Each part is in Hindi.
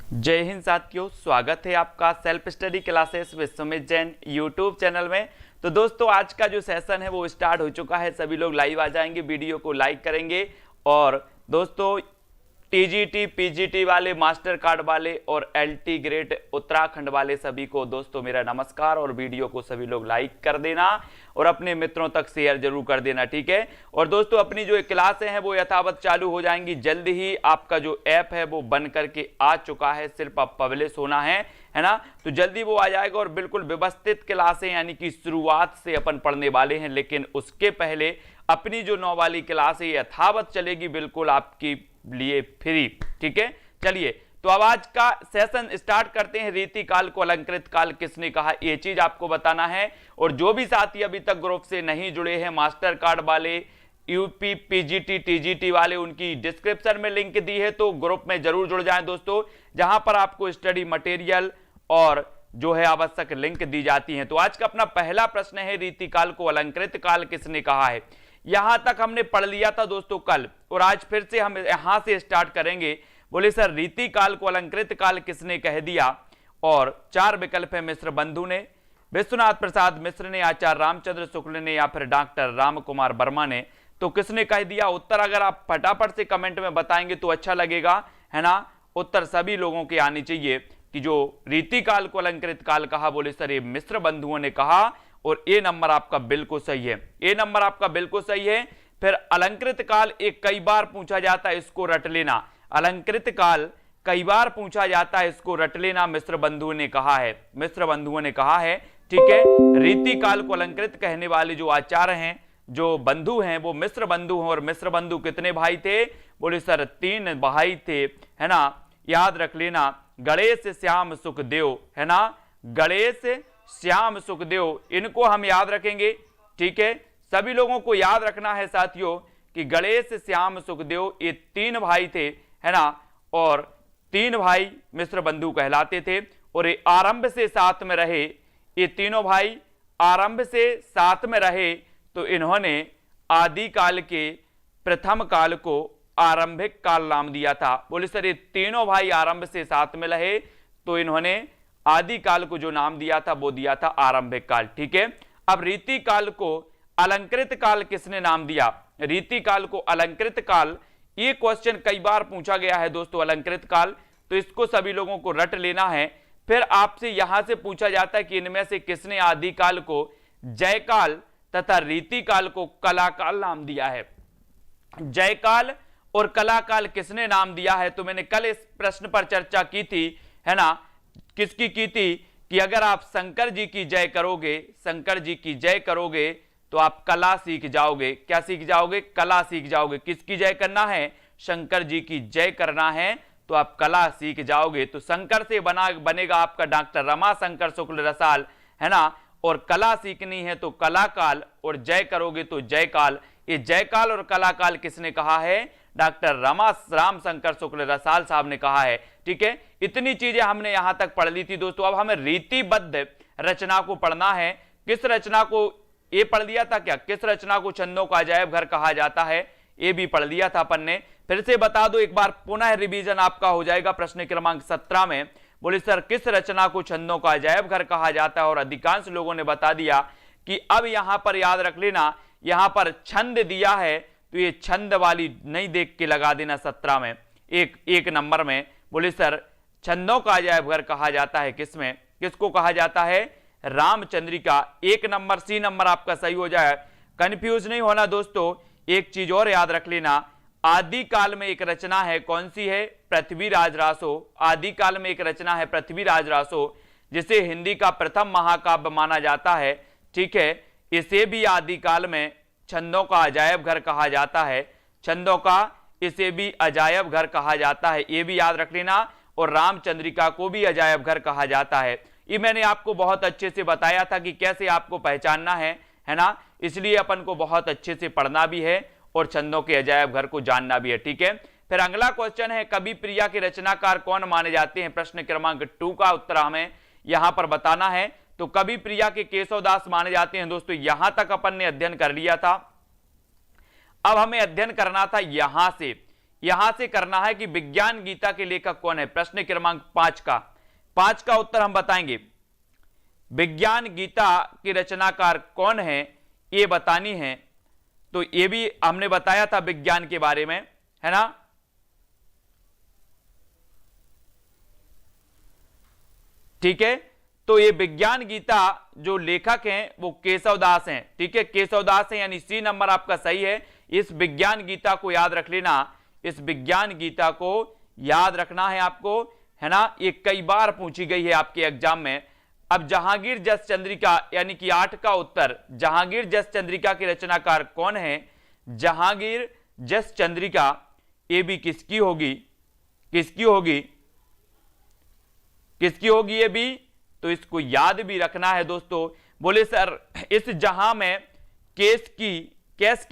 जय हिंद साथियों, स्वागत है आपका self study classes with Sumit Jain YouTube channel में। तो दोस्तों, आज का जो सेशन है वो स्टार्ट हो चुका है। सभी लोग लाइव आ जाएंगे, वीडियो को लाइक करेंगे। और दोस्तों, टीजीटी पीजीटी वाले, मास्टर कार्ड वाले और एलटी ग्रेड उत्तराखंड वाले सभी को दोस्तों मेरा नमस्कार। और वीडियो को सभी लोग लाइक कर देना और अपने मित्रों तक शेयर जरूर कर देना, ठीक है। और दोस्तों, अपनी जो क्लासें हैं वो यथावत चालू हो जाएंगी जल्द ही। आपका जो ऐप है वो बन करके आ चुका है, सिर्फ अब पब्लिश होना है ना। तो जल्दी वो आ जाएगा और बिल्कुल व्यवस्थित क्लासें यानी कि शुरुआत से अपन पढ़ने वाले हैं। लेकिन उसके पहले अपनी जो 9 वाली क्लास है यथावत चलेगी, बिल्कुल आपकी लिए फ्री, ठीक है। चलिए, तो अब आज का सेशन स्टार्ट करते हैं। रीति काल को अलंकृत काल किसने कहा, ये चीज आपको बताना है। और जो भी साथी अभी तक ग्रुप से नहीं जुड़े हैं, मास्टर कार्ड वाले, यूपी पीजीटी टीजीटी वाले, उनकी डिस्क्रिप्शन में लिंक दी है, तो ग्रुप में जरूर जुड़ जाएं दोस्तों, जहां पर आपको स्टडी मटेरियल और जो है आवश्यक लिंक दी जाती हैं। तो आज का अपना पहला प्रश्न है, रीति काल को अलंकृत काल किसने कहा है। यहां तक हमने पढ़ लिया था दोस्तों कल, और आज फिर से हम यहां से स्टार्ट करेंगे। बोले सर, रीति काल को अलंकृत काल किसने कह दिया। और 4 विकल्प है, मिश्र बंधु ने, विश्वनाथ प्रसाद मिश्र ने, आचार्य रामचंद्र शुक्ल ने, या फिर डॉक्टर राम कुमार वर्मा ने। तो किसने कह दिया उत्तर, अगर आप फटाफट से कमेंट में बताएंगे तो अच्छा लगेगा, है ना। उत्तर सभी लोगों के आनी चाहिए कि जो रीति काल को अलंकृत काल कहा, बोले सर ये मिश्र बंधुओं ने कहा। और ए नंबर आपका बिल्कुल सही है, ए नंबर आपका बिल्कुल सही है। फिर अलंकृत काल एक कई बार पूछा जाता है, इसको रट लेना। अलंकृत काल कई बार पूछा जाता है, इसको रट लेना। मिश्र बंधुओं ने कहा है, मिश्र बंधुओं ने कहा है, ठीक है। रीति काल को अलंकृत कहने वाले जो आचार्य हैं, जो बंधु हैं, वो मिश्र बंधु हैं। और मिश्र बंधु कितने भाई थे, बोले सर 3 भाई थे, है ना। याद रख लेना, गणेश श्याम सुखदेव, है ना, गणेश श्याम सुखदेव, इनको हम याद रखेंगे, ठीक है। सभी लोगों को याद रखना है साथियों कि गणेश श्याम सुखदेव ये 3 भाई थे, है ना। और 3 भाई मिश्र बंधु कहलाते थे। और ये आरंभ से साथ में रहे, ये तीनों भाई आरंभ से साथ में रहे, तो इन्होंने आदि काल के प्रथम काल को आरंभिक काल नाम दिया था। बोले सर ये तीनों भाई आरंभ से साथ में रहे, तो इन्होंने आदि काल को जो नाम दिया था वो दिया था आरंभिक काल, ठीक है। अब रीति काल को अलंकृत काल किसने नाम दिया, रीति काल को अलंकृत काल, ये क्वेश्चन कई बार पूछा गया है दोस्तों, अलंकृत काल। तो इसको सभी लोगों को रट लेना है। फिर आपसे यहां से पूछा जाता है कि इनमें से किसने आदि काल को जयकाल तथा रीति काल को कलाकाल नाम दिया है। जयकाल और कलाकाल किसने नाम दिया है, तो मैंने कल इस प्रश्न पर चर्चा की थी, है ना। किसकी की थी कि अगर आप शंकर जी की जय करोगे, शंकर जी की जय करोगे तो आप कला सीख जाओगे। क्या सीख जाओगे, कला सीख जाओगे। किसकी जय करना है, शंकर जी की जय करना है, तो आप कला सीख जाओगे। तो शंकर से बनेगा आपका डॉक्टर रमाशंकर शुक्ल रसाल, है ना। और कला सीखनी है तो कलाकाल, और जय करोगे तो जयकाल। ये जयकाल और कलाकाल किसने कहा है, डॉक्टर रामशंकर शुक्ल रसाल साहब ने कहा है, ठीक है। इतनी चीजें हमने यहां तक पढ़ ली थी दोस्तों। अब हमें रीतिबद्ध रचना को पढ़ना है। किस रचना को, ये पढ़ लिया था क्या, किस रचना को छंदों का अजायब घर कहा जाता है, ये भी पढ़ लिया था अपन ने। फिर से बता दो एक बार, पुनः रिवीजन आपका हो जाएगा। प्रश्न क्रमांक 17 में बोले सर किस रचना को छंदों का अजायब घर कहा जाता है, और अधिकांश लोगों ने बता दिया कि अब यहां पर याद रख लेना, यहां पर छंद दिया है तो ये छंद वाली नहीं देख के लगा देना 17 में, एक नंबर में। बोले सर छंदों का अजायब घर कहा जाता है किसमें, किसको कहा जाता है, रामचंद्रिका। 1 नंबर, सी नंबर आपका सही हो जाए। कंफ्यूज नहीं होना दोस्तों। एक चीज और याद रख लेना, आदि काल में एक रचना है, कौन सी है, पृथ्वीराज रासो। आदि काल में एक रचना है पृथ्वीराज रासो, जिसे हिंदी का प्रथम महाकाव्य माना जाता है, ठीक है। इसे भी आदि काल में छंदों का अजायब घर कहा जाता है, छंदों का इसे भी अजायब घर कहा जाता है, ये भी याद रख लेना। और रामचंद्रिका को भी अजायब घर कहा जाता है। ये मैंने आपको बहुत अच्छे से बताया था कि कैसे आपको पहचानना है ना। इसलिए अपन को बहुत अच्छे से पढ़ना भी है और छंदों के अजायब घर को जानना भी है, ठीक है। फिर अगला क्वेश्चन है, कवि प्रिया के रचनाकार कौन माने जाते हैं। प्रश्न क्रमांक 2 का उत्तर हमें यहां पर बताना है। तो कवि प्रिया के केशवदास माने जाते हैं दोस्तों। यहां तक अपन ने अध्ययन कर लिया था। अब हमें अध्ययन करना था यहां से, यहां से करना है कि विज्ञान गीता के लेखक कौन है। प्रश्न क्रमांक 5 का उत्तर हम बताएंगे। विज्ञान गीता की रचनाकार कौन है ये बतानी है। तो ये भी हमने बताया था विज्ञान के बारे में, है ना। ठीक है, तो ये विज्ञान गीता जो लेखक हैं वो केशवदास हैं। ठीक है, केशवदास हैं, यानी सी नंबर आपका सही है। इस विज्ञान गीता को याद रख लेना, इस विज्ञान गीता को याद रखना है आपको, है ना। ये कई बार पूछी गई है आपके एग्जाम में। अब जहांगीर जस चंद्रिका यानी कि 8 का उत्तर, जहांगीर जस चंद्रिका के रचनाकार कौन है। जहांगीर जस चंद्रिका ये भी किसकी होगी, किसकी होगी, किसकी होगी ये भी, तो इसको याद भी रखना है दोस्तों। बोले सर इस जहां में केस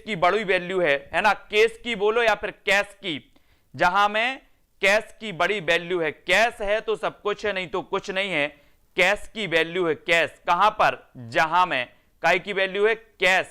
की बड़ी वैल्यू है ना। केस की बोलो या फिर कैश की, जहां में कैश की बड़ी वैल्यू है। कैश है तो सब कुछ है, नहीं तो कुछ नहीं है। कैश की वैल्यू है, कैश कहां पर, जहां में काय की वैल्यू है कैश,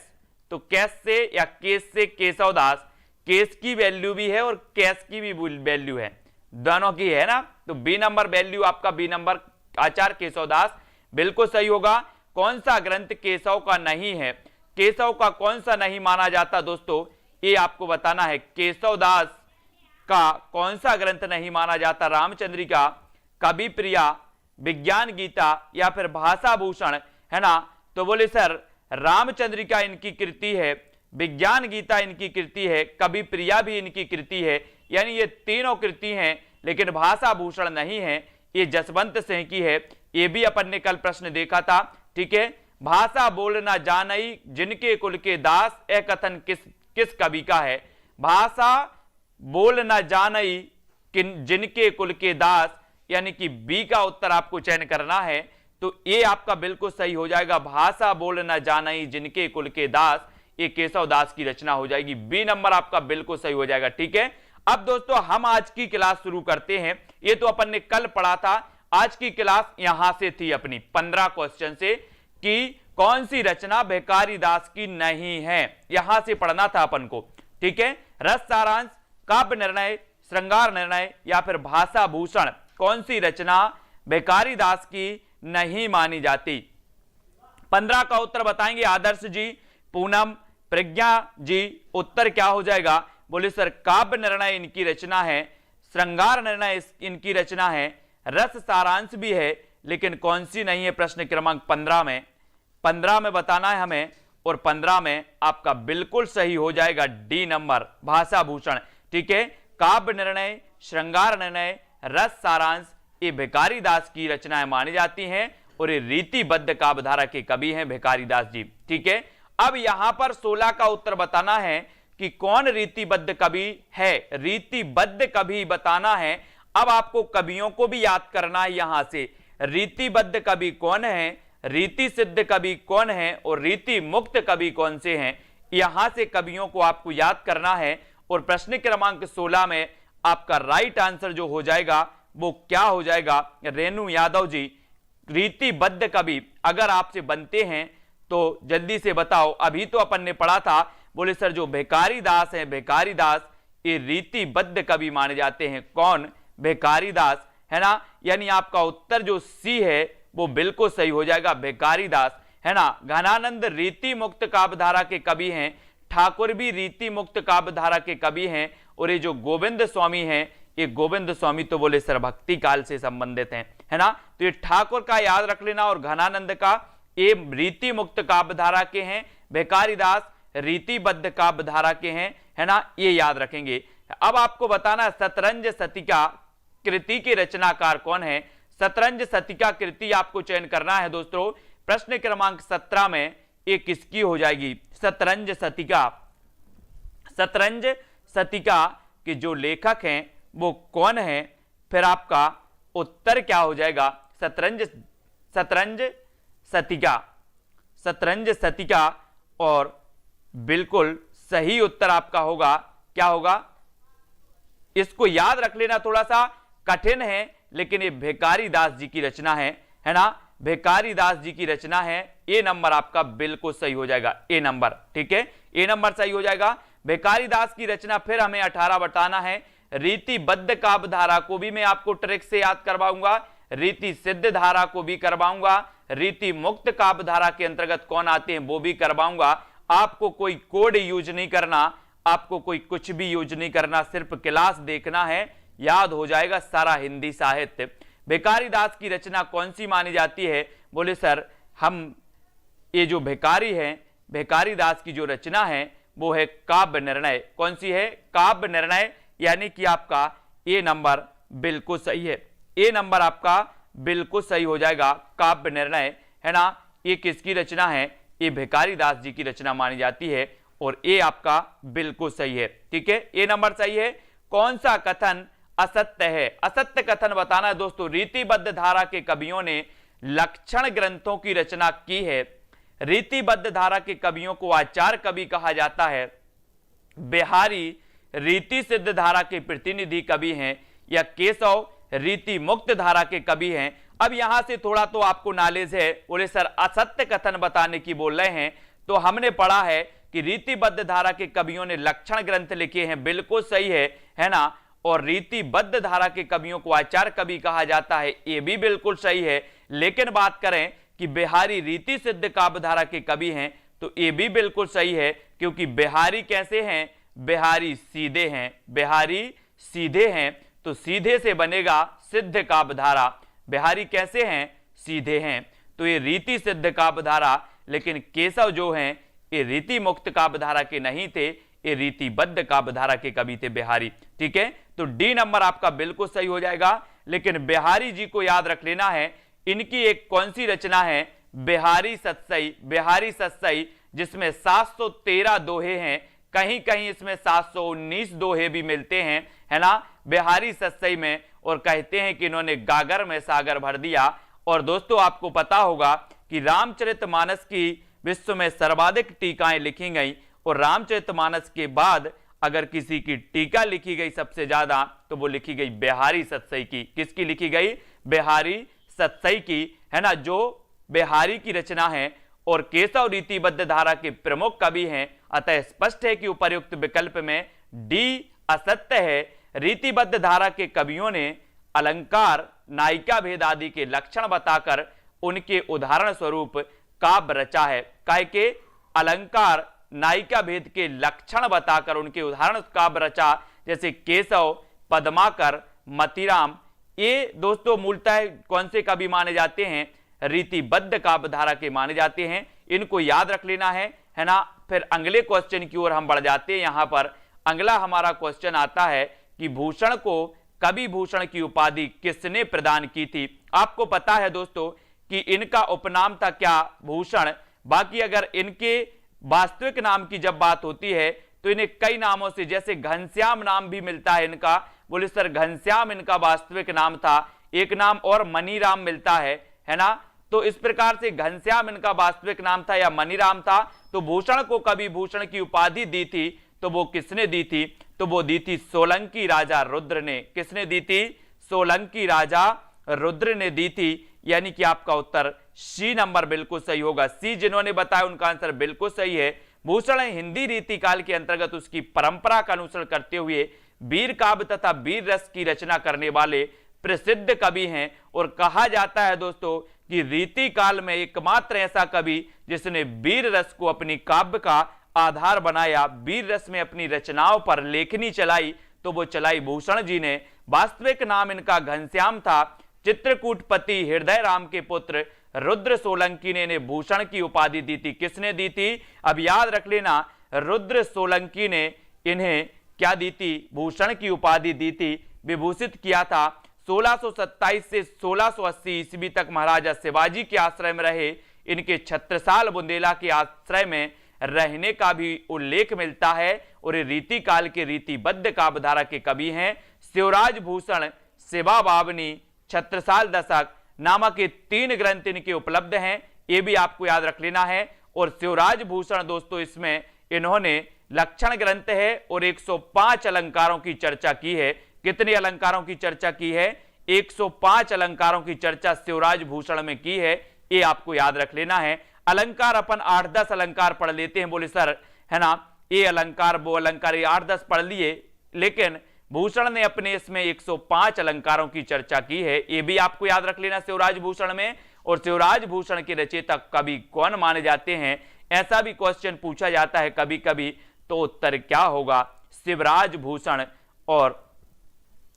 तो कैश से या केस से केशवदास, केस की वैल्यू भी है और कैश की भी वैल्यू है, दोनों की है ना। तो बी नंबर वैल्यू आपका, बी नंबर आचार्य केशवदास बिल्कुल सही होगा। कौन सा ग्रंथ केशव का नहीं है, केशव का कौन सा नहीं माना जाता दोस्तों, ये आपको बताना है। केशवदास का कौन सा ग्रंथ नहीं माना जाता, रामचंद्रिका, कवि प्रिया, विज्ञान गीता या फिर भाषा भूषण, है ना। तो बोले सर रामचंद्रिका इनकी कृति है, विज्ञान गीता इनकी कृति है, कवि प्रिया भी इनकी कृति है, यानी ये तीनों कृति हैं। लेकिन भाषा भूषण नहीं है, ये जसवंत सिंह की है। ये भी अपन ने कल प्रश्न देखा था। ठीक है, भाषा बोलना जानई जिनके कुल के दास, यह कथन किस कवि का है। भाषा बोलना जानई जिनके कुल के दास, यानी कि बी का उत्तर आपको चयन करना है। तो ये आपका बिल्कुल सही हो जाएगा। भाषा बोलना जानई जिनके कुल के दास, ये केशवदास की रचना हो जाएगी। बी नंबर आपका बिल्कुल सही हो जाएगा। ठीक है, अब दोस्तों हम आज की क्लास शुरू करते हैं। ये तो अपन ने कल पढ़ा था, आज की क्लास यहां से थी अपनी 15 क्वेश्चन से कि कौन सी रचना भिखारी दास की नहीं है, यहां से पढ़ना था अपन को। ठीक है, रस सारांश, काव्य निर्णय, श्रृंगार निर्णय या फिर भाषा भूषण, कौन सी रचना भिखारी दास की नहीं मानी जाती। 15 का उत्तर बताएंगे आदर्श जी, पूनम, प्रज्ञा जी। उत्तर क्या हो जाएगा, बोले सर काव्य निर्णय इनकी रचना है, श्रृंगार निर्णय इनकी रचना है, रस सारांश भी है, लेकिन कौन सी नहीं है। प्रश्न क्रमांक 15 में बताना है हमें, और 15 में आपका बिल्कुल सही हो जाएगा डी नंबर, भाषा भूषण। ठीक है, काव्य निर्णय, श्रृंगार निर्णय, रस सारांश ये भिखारी दास की रचनाएं मानी जाती हैं और ये रीतिबद्ध काव्यधारा के कवि हैं भिखारी दास जी। ठीक है, अब यहां पर 16 का उत्तर बताना है कि कौन रीतिबद्ध कवि है, रीतिबद्ध कवि बताना है। अब आपको कवियों को भी याद करना है यहां से, रीतिबद्ध कवि कौन है, रीति सिद्ध कवि कौन है और रीति मुक्त कवि कौन से हैं, यहां से कवियों को आपको याद करना है। और प्रश्न क्रमांक 16 में आपका राइट आंसर जो हो जाएगा वो क्या हो जाएगा, रेणु यादव जी। रीतिबद्ध कवि अगर आपसे बनते हैं तो जल्दी से बताओ। अभी तो अपन ने पढ़ा था, बोले सर जो भिखारी दास है, भिखारी दास ये रीतिबद्ध कवि माने जाते हैं। कौन, भिखारी दास, है ना। यानी आपका उत्तर जो सी है वो बिल्कुल सही हो जाएगा, भिखारी दास, है ना। घनानंद रीति मुक्त काव्यधारा के कवि हैं, ठाकुर भी रीति मुक्त काव्यधारा के कवि हैं, और ये जो गोविंद स्वामी हैं, ये गोविंद स्वामी तो बोले सर भक्ति काल से संबंधित हैं, है ना। तो ये ठाकुर का याद रख लेना, और घनानंद का ये रीति मुक्त काव्यधारा के हैं, भिखारी दास रीतिबद्ध काव्यधारा के हैं, है ना, ये याद रखेंगे। अब आपको बताना शतरंज शतिका कृति के रचनाकार कौन है। शतरंज शतिका कृति आपको चयन करना है दोस्तों। प्रश्न क्रमांक 17 में ये किसकी हो जाएगी, शतरंज शतिका। शतरंज शतिका के जो लेखक हैं वो कौन है, फिर आपका उत्तर क्या हो जाएगा, शतरंज शतिका, शतरंज शतिका। और बिल्कुल सही उत्तर आपका होगा, क्या होगा, इसको याद रख लेना, थोड़ा सा कठिन है लेकिन ये भिखारी दास जी की रचना है ना, भिखारी दास जी की रचना है। ए नंबर आपका बिल्कुल सही हो जाएगा, ए नंबर। ठीक है, ए नंबर सही हो जाएगा। भिखारी दास की रचना फिर हमें 18 बताना है। रीतिबद्ध काव्य धारा को भी मैं आपको ट्रिक से याद करवाऊंगा, रीति सिद्ध धारा को भी करवाऊंगा, रीति मुक्त काव्य धारा के अंतर्गत कौन आते हैं वो भी करवाऊंगा। आपको कोई कोड यूज नहीं करना, आपको कोई कुछ भी यूज नहीं करना, सिर्फ क्लास देखना है, याद हो जाएगा सारा हिंदी साहित्य। भिखारी दास की रचना कौन सी मानी जाती है? बोले सर हम ये जो भिखारी है, भिखारी दास की जो रचना है वो है काव्य निर्णय। कौन सी है? काव्य निर्णय, यानी कि आपका ए नंबर बिल्कुल सही है। ए नंबर आपका बिल्कुल सही हो जाएगा, काव्य निर्णय, है ना। ये किसकी रचना है? ये भिखारी दास जी की रचना मानी जाती है और ए आपका बिल्कुल सही है। ठीक है, ए नंबर सही है। कौन सा कथन असत्य है? असत्य कथन बताना है दोस्तों। रीतिबद्ध धारा के कवियों ने लक्षण ग्रंथों की रचना की है। रीतिबद्ध धारा के कवियों को आचार्य कवि कहा जाता है। बिहारी रीति सिद्ध धारा के प्रतिनिधि कवि हैं या केशव रीति मुक्त धारा के कवि हैं। अब यहां से थोड़ा तो आपको नॉलेज है। बोले सर असत्य कथन बताने की बोल रहे हैं, तो हमने पढ़ा है कि रीतिबद्ध धारा के कवियों ने लक्षण ग्रंथ लिखे हैं, बिल्कुल सही है ना। और रीतिबद्ध धारा के कवियों को आचार्य कवि कहा जाता है, ये भी बिल्कुल सही है। लेकिन बात करें कि बिहारी रीति सिद्ध काव्य धारा के कवि हैं, तो ये भी बिल्कुल सही है, क्योंकि बिहारी कैसे हैं? बिहारी सीधे हैं, बिहारी सीधे हैं, तो सीधे से बनेगा सिद्ध काव्य धारा। बिहारी कैसे हैं? सीधे हैं, तो ये रीति सिद्ध काव्य धारा। लेकिन केशव जो हैं ये रीति मुक्त काव्य धारा के नहीं थे, ये रीतिबद्ध काव्य धारा के कवि थे बिहारी। ठीक है, तो डी नंबर आपका बिल्कुल सही हो जाएगा। लेकिन बिहारी जी को याद रख लेना है, इनकी एक कौन सी रचना है? बिहारी सतसई। बिहारी सतसई जिसमें 713 दोहे हैं, कहीं कहीं इसमें 719 दोहे भी मिलते हैं, है ना, बिहारी सतसई में। और कहते हैं कि इन्होंने गागर में सागर भर दिया। और दोस्तों आपको पता होगा कि रामचरितमानस की विश्व में सर्वाधिक टीकाएं लिखी गई, और रामचरितमानस के बाद अगर किसी की टीका लिखी गई सबसे ज्यादा, तो वो लिखी गई बिहारी सतसई की। किसकी लिखी गई? बिहारी सतसई की, है ना, जो बिहारी की रचना है। और केशव रीतिबद्ध धारा के प्रमुख कवि हैं, अतः स्पष्ट है कि उपर्युक्त विकल्प में डी असत्य है। रीतिबद्ध धारा के कवियों ने अलंकार, नायिका भेद आदि के लक्षण बताकर उनके उदाहरण स्वरूप काव्य रचा है। काय के? अलंकार, नायिका भेद के लक्षण बताकर उनके उदाहरण काव्य रचा, जैसे केशव, पद्माकर, मतीराम। ये दोस्तों मूलतः कौन से कवि माने जाते हैं? रीतिबद्ध काव्य धारा के माने जाते हैं। इनको याद रख लेना है ना। फिर अगले क्वेश्चन की ओर हम बढ़ जाते हैं। यहां पर अगला हमारा क्वेश्चन आता है कि भूषण को कवि भूषण की उपाधि किसने प्रदान की थी? आपको पता है दोस्तों कि इनका उपनाम था क्या? भूषण। बाकी अगर इनके वास्तविक नाम की जब बात होती है तो इन्हें कई नामों से, जैसे घनश्याम नाम भी मिलता है इनका। बोले सर घनश्याम इनका वास्तविक नाम था। एक नाम और मनीराम मिलता है ना। तो इस प्रकार से घनश्याम इनका वास्तविक नाम था या मनीराम था। तो भूषण को कवि भूषण की उपाधि दी थी, तो वो किसने दी थी? तो वो दी थी सोलंकी राजा रुद्र ने। किसने दी थी? सोलंकी राजा रुद्र ने दी थी। यानी कि आपका उत्तर सी नंबर बिल्कुल सही होगा। सी जिन्होंने बताया उनका आंसर बिल्कुल सही है। भूषण हिंदी रीति काल के अंतर्गत उसकी परंपरा का अनुसरण करते हुए वीर काव्य तथा वीर रस की रचना करने वाले प्रसिद्ध कवि हैं। और कहा जाता है दोस्तों कि रीति काल में एकमात्र ऐसा कवि जिसने वीर रस को अपनी काव्य का आधार बनाया, वीर रस में अपनी रचनाओं पर लेखनी चलाई, तो वो चलाई भूषण जी ने। वास्तविक नाम इनका घनश्याम था। चित्रकूटपति हृदय राम के पुत्र रुद्र सोलंकी ने इन्हें भूषण की उपाधि दी थी। किसने दी थी? अब याद रख लेना, रुद्र सोलंकी ने इन्हें क्या दी थी? भूषण की उपाधि दी थी, विभूषित किया था। 1627 से 1680 ईस्वी तक महाराजा शिवाजी के आश्रय में रहे। इनके छत्रसाल बुंदेला के आश्रय में रहने का भी उल्लेख मिलता है। और ये रीति काल के रीतिबद्ध काव्य धारा के कवि हैं। शिवराज भूषण, शिवा बावनी, छत्रसाल दशक नामक ये 3 ग्रंथ इनके उपलब्ध हैं। ये भी आपको याद रख लेना है। और शिवराज भूषण दोस्तों इसमें इन्होंने लक्षण ग्रंथ है और 105 अलंकारों की चर्चा की है। कितने अलंकारों की चर्चा की है? 105 अलंकारों की चर्चा शिवराज भूषण में की है। ये आपको याद रख लेना है। अलंकार अपन 8-10 अलंकार पढ़ लेते हैं। बोले सर, है ना, ये अलंकार वो अलंकार, ये 8-10 पढ़ लिए, लेकिन भूषण ने अपने इसमें 105 अलंकारों की चर्चा की है। ये भी आपको याद रख लेना शिवराज भूषण में। और शिवराज भूषण के रचयिता कवि कौन माने जाते हैं, ऐसा भी क्वेश्चन पूछा जाता है कभी कभी, तो उत्तर क्या होगा, शिवराज भूषण। और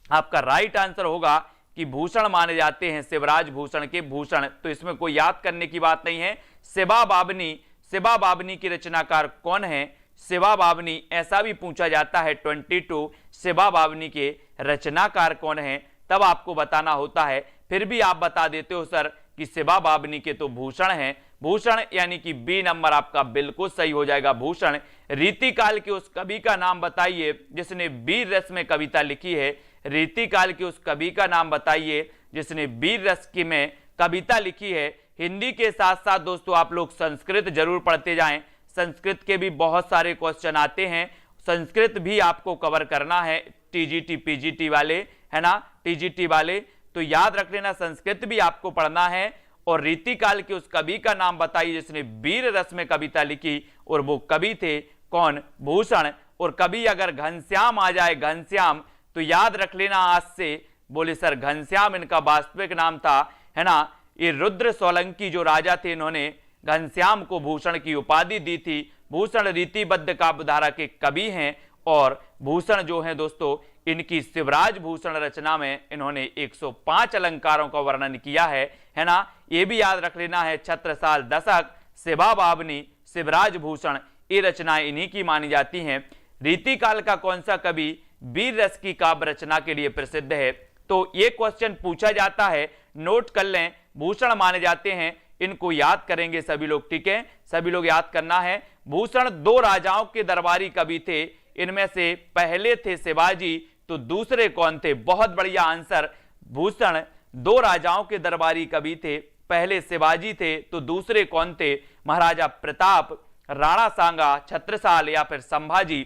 आपका राइट आंसर होगा कि भूषण माने जाते हैं शिवराज भूषण के भूषण। तो इसमें कोई याद करने की बात नहीं है। शिवा बावनी, शिवा बावनी की रचनाकार कौन है, शिवा बावनी, ऐसा भी पूछा जाता है 22 शिवा बावनी के रचनाकार कौन है, तब आपको बताना होता है। फिर भी आप बता देते हो सर कि शिवा बावनी के तो भूषण हैं, भूषण यानी कि बी नंबर आपका बिल्कुल सही हो जाएगा भूषण। रीतिकाल के उस कवि का नाम बताइए जिसने वीर रस में कविता लिखी है, रीतिकाल के उस कवि का नाम बताइए जिसने वीर रस की में कविता लिखी है। हिंदी के साथ साथ दोस्तों आप लोग संस्कृत जरूर पढ़ते जाएं, संस्कृत के भी बहुत सारे क्वेश्चन आते हैं, संस्कृत भी आपको कवर करना है, टीजीटी पीजीटी वाले, है ना, टीजीटी वाले, तो याद रख लेना संस्कृत भी आपको पढ़ना है। और रीतिकाल के उस कवि का नाम बताइए जिसने वीर रस में कविता लिखी, और वो कवि थे कौन, भूषण। और कवि अगर घनश्याम आ जाए, घनश्याम, तो याद रख लेना आज से, बोले सर घनश्याम इनका वास्तविक नाम था, है ना। ये रुद्र सोलंकी जो राजा थे, इन्होंने घनश्याम को भूषण की उपाधि दी थी। भूषण रीतिबद्ध काव्यधारा के कवि हैं, और भूषण जो हैं दोस्तों, इनकी शिवराज भूषण रचना में इन्होंने 105 अलंकारों का वर्णन किया है ना। ये भी याद रख लेना है, छत्रसाल दशक, शिवा बावनी, शिवराज भूषण, ये रचनाएं इन्हीं की मानी जाती हैं। रीतिकाल का कौन सा कवि वीर रस की काव्य रचना के लिए प्रसिद्ध है, तो ये क्वेश्चन पूछा जाता है, नोट कर लें, भूषण माने जाते हैं, इनको याद करेंगे सभी लोग, ठीक है, सभी लोग याद करना है। भूषण 2 राजाओं के दरबारी कवि थे, इनमें से पहले थे शिवाजी, तो दूसरे कौन थे, बहुत बढ़िया आंसर, भूषण 2 राजाओं के दरबारी कवि थे, पहले शिवाजी थे तो दूसरे कौन थे, महाराजा प्रताप, राणा सांगा, छत्रसाल या फिर संभाजी।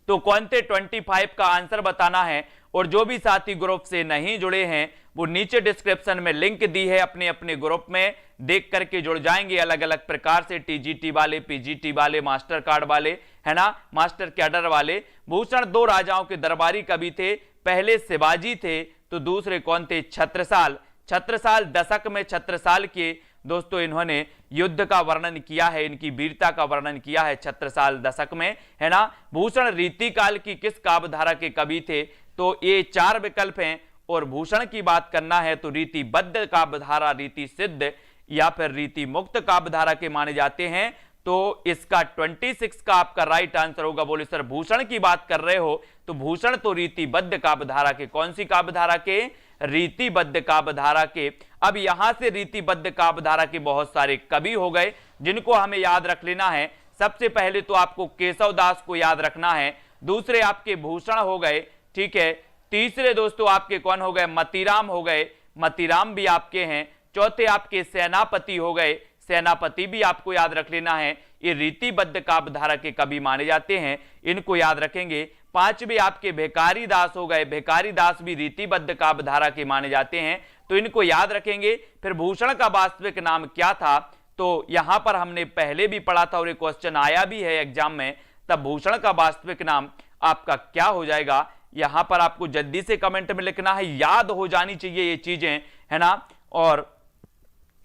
तो कौन थे 25 का आंसर बताना है। और जो भी साथी ग्रुप से नहीं जुड़े हैं वो नीचे डिस्क्रिप्शन में लिंक दी है, अपने अपने ग्रुप में देख करके जुड़ जाएंगे, अलग अलग प्रकार से, टीजीटी वाले, पीजीटी वाले, मास्टर कार्ड वाले, है ना, मास्टर कैडर वाले। भूषण 2 राजाओं के दरबारी कवि थे, पहले शिवाजी थे तो दूसरे कौन थे, छत्रसाल। छत्रसाल दशक में छत्रसाल के दोस्तों इन्होंने युद्ध का वर्णन किया है, इनकी वीरता का वर्णन किया है छत्रसाल दशक में, है ना। भूषण रीतिकाल की किस काव्यधारा के कवि थे, तो ये 4 विकल्प हैं। और भूषण की बात करना है तो रीतिबद्ध काव्यधारा, रीति सिद्ध या फिर रीति मुक्त काव्यधारा के माने जाते हैं। तो इसका 26 का आपका राइट आंसर होगा। बोले सर भूषण की बात कर रहे हो, तो भूषण तो रीतिबद्ध काव्यधारा के, कौन सी काव्यधारा के, रीतिबद्ध काव्यधारा के। अब यहां से रीतिबद्ध काव्यधारा के बहुत सारे कवि हो गए जिनको हमें याद रख लेना है। सबसे पहले तो आपको केशव दास को याद रखना है, दूसरे आपके भूषण हो गए, ठीक है, तीसरे दोस्तों आपके कौन हो गए, मतीराम हो गए, मतीराम भी आपके हैं, चौथे आपके सेनापति हो गए, सेनापति भी आपको याद रख लेना है, ये रीतिबद्ध काव्यधारा के कवि माने जाते हैं, इनको याद रखेंगे। पांचवे आपके भिखारी दास हो गए, भिखारी दास भी रीतिबद्ध काव्यधारा के माने जाते हैं, तो इनको याद रखेंगे। फिर भूषण का वास्तविक नाम क्या था, तो यहां पर हमने पहले भी पढ़ा था और ये क्वेश्चन आया भी है एग्जाम में, तब भूषण का वास्तविक नाम आपका क्या हो जाएगा, यहां पर आपको जल्दी से कमेंट में लिखना है, याद हो जानी चाहिए ये चीजें, है ना। और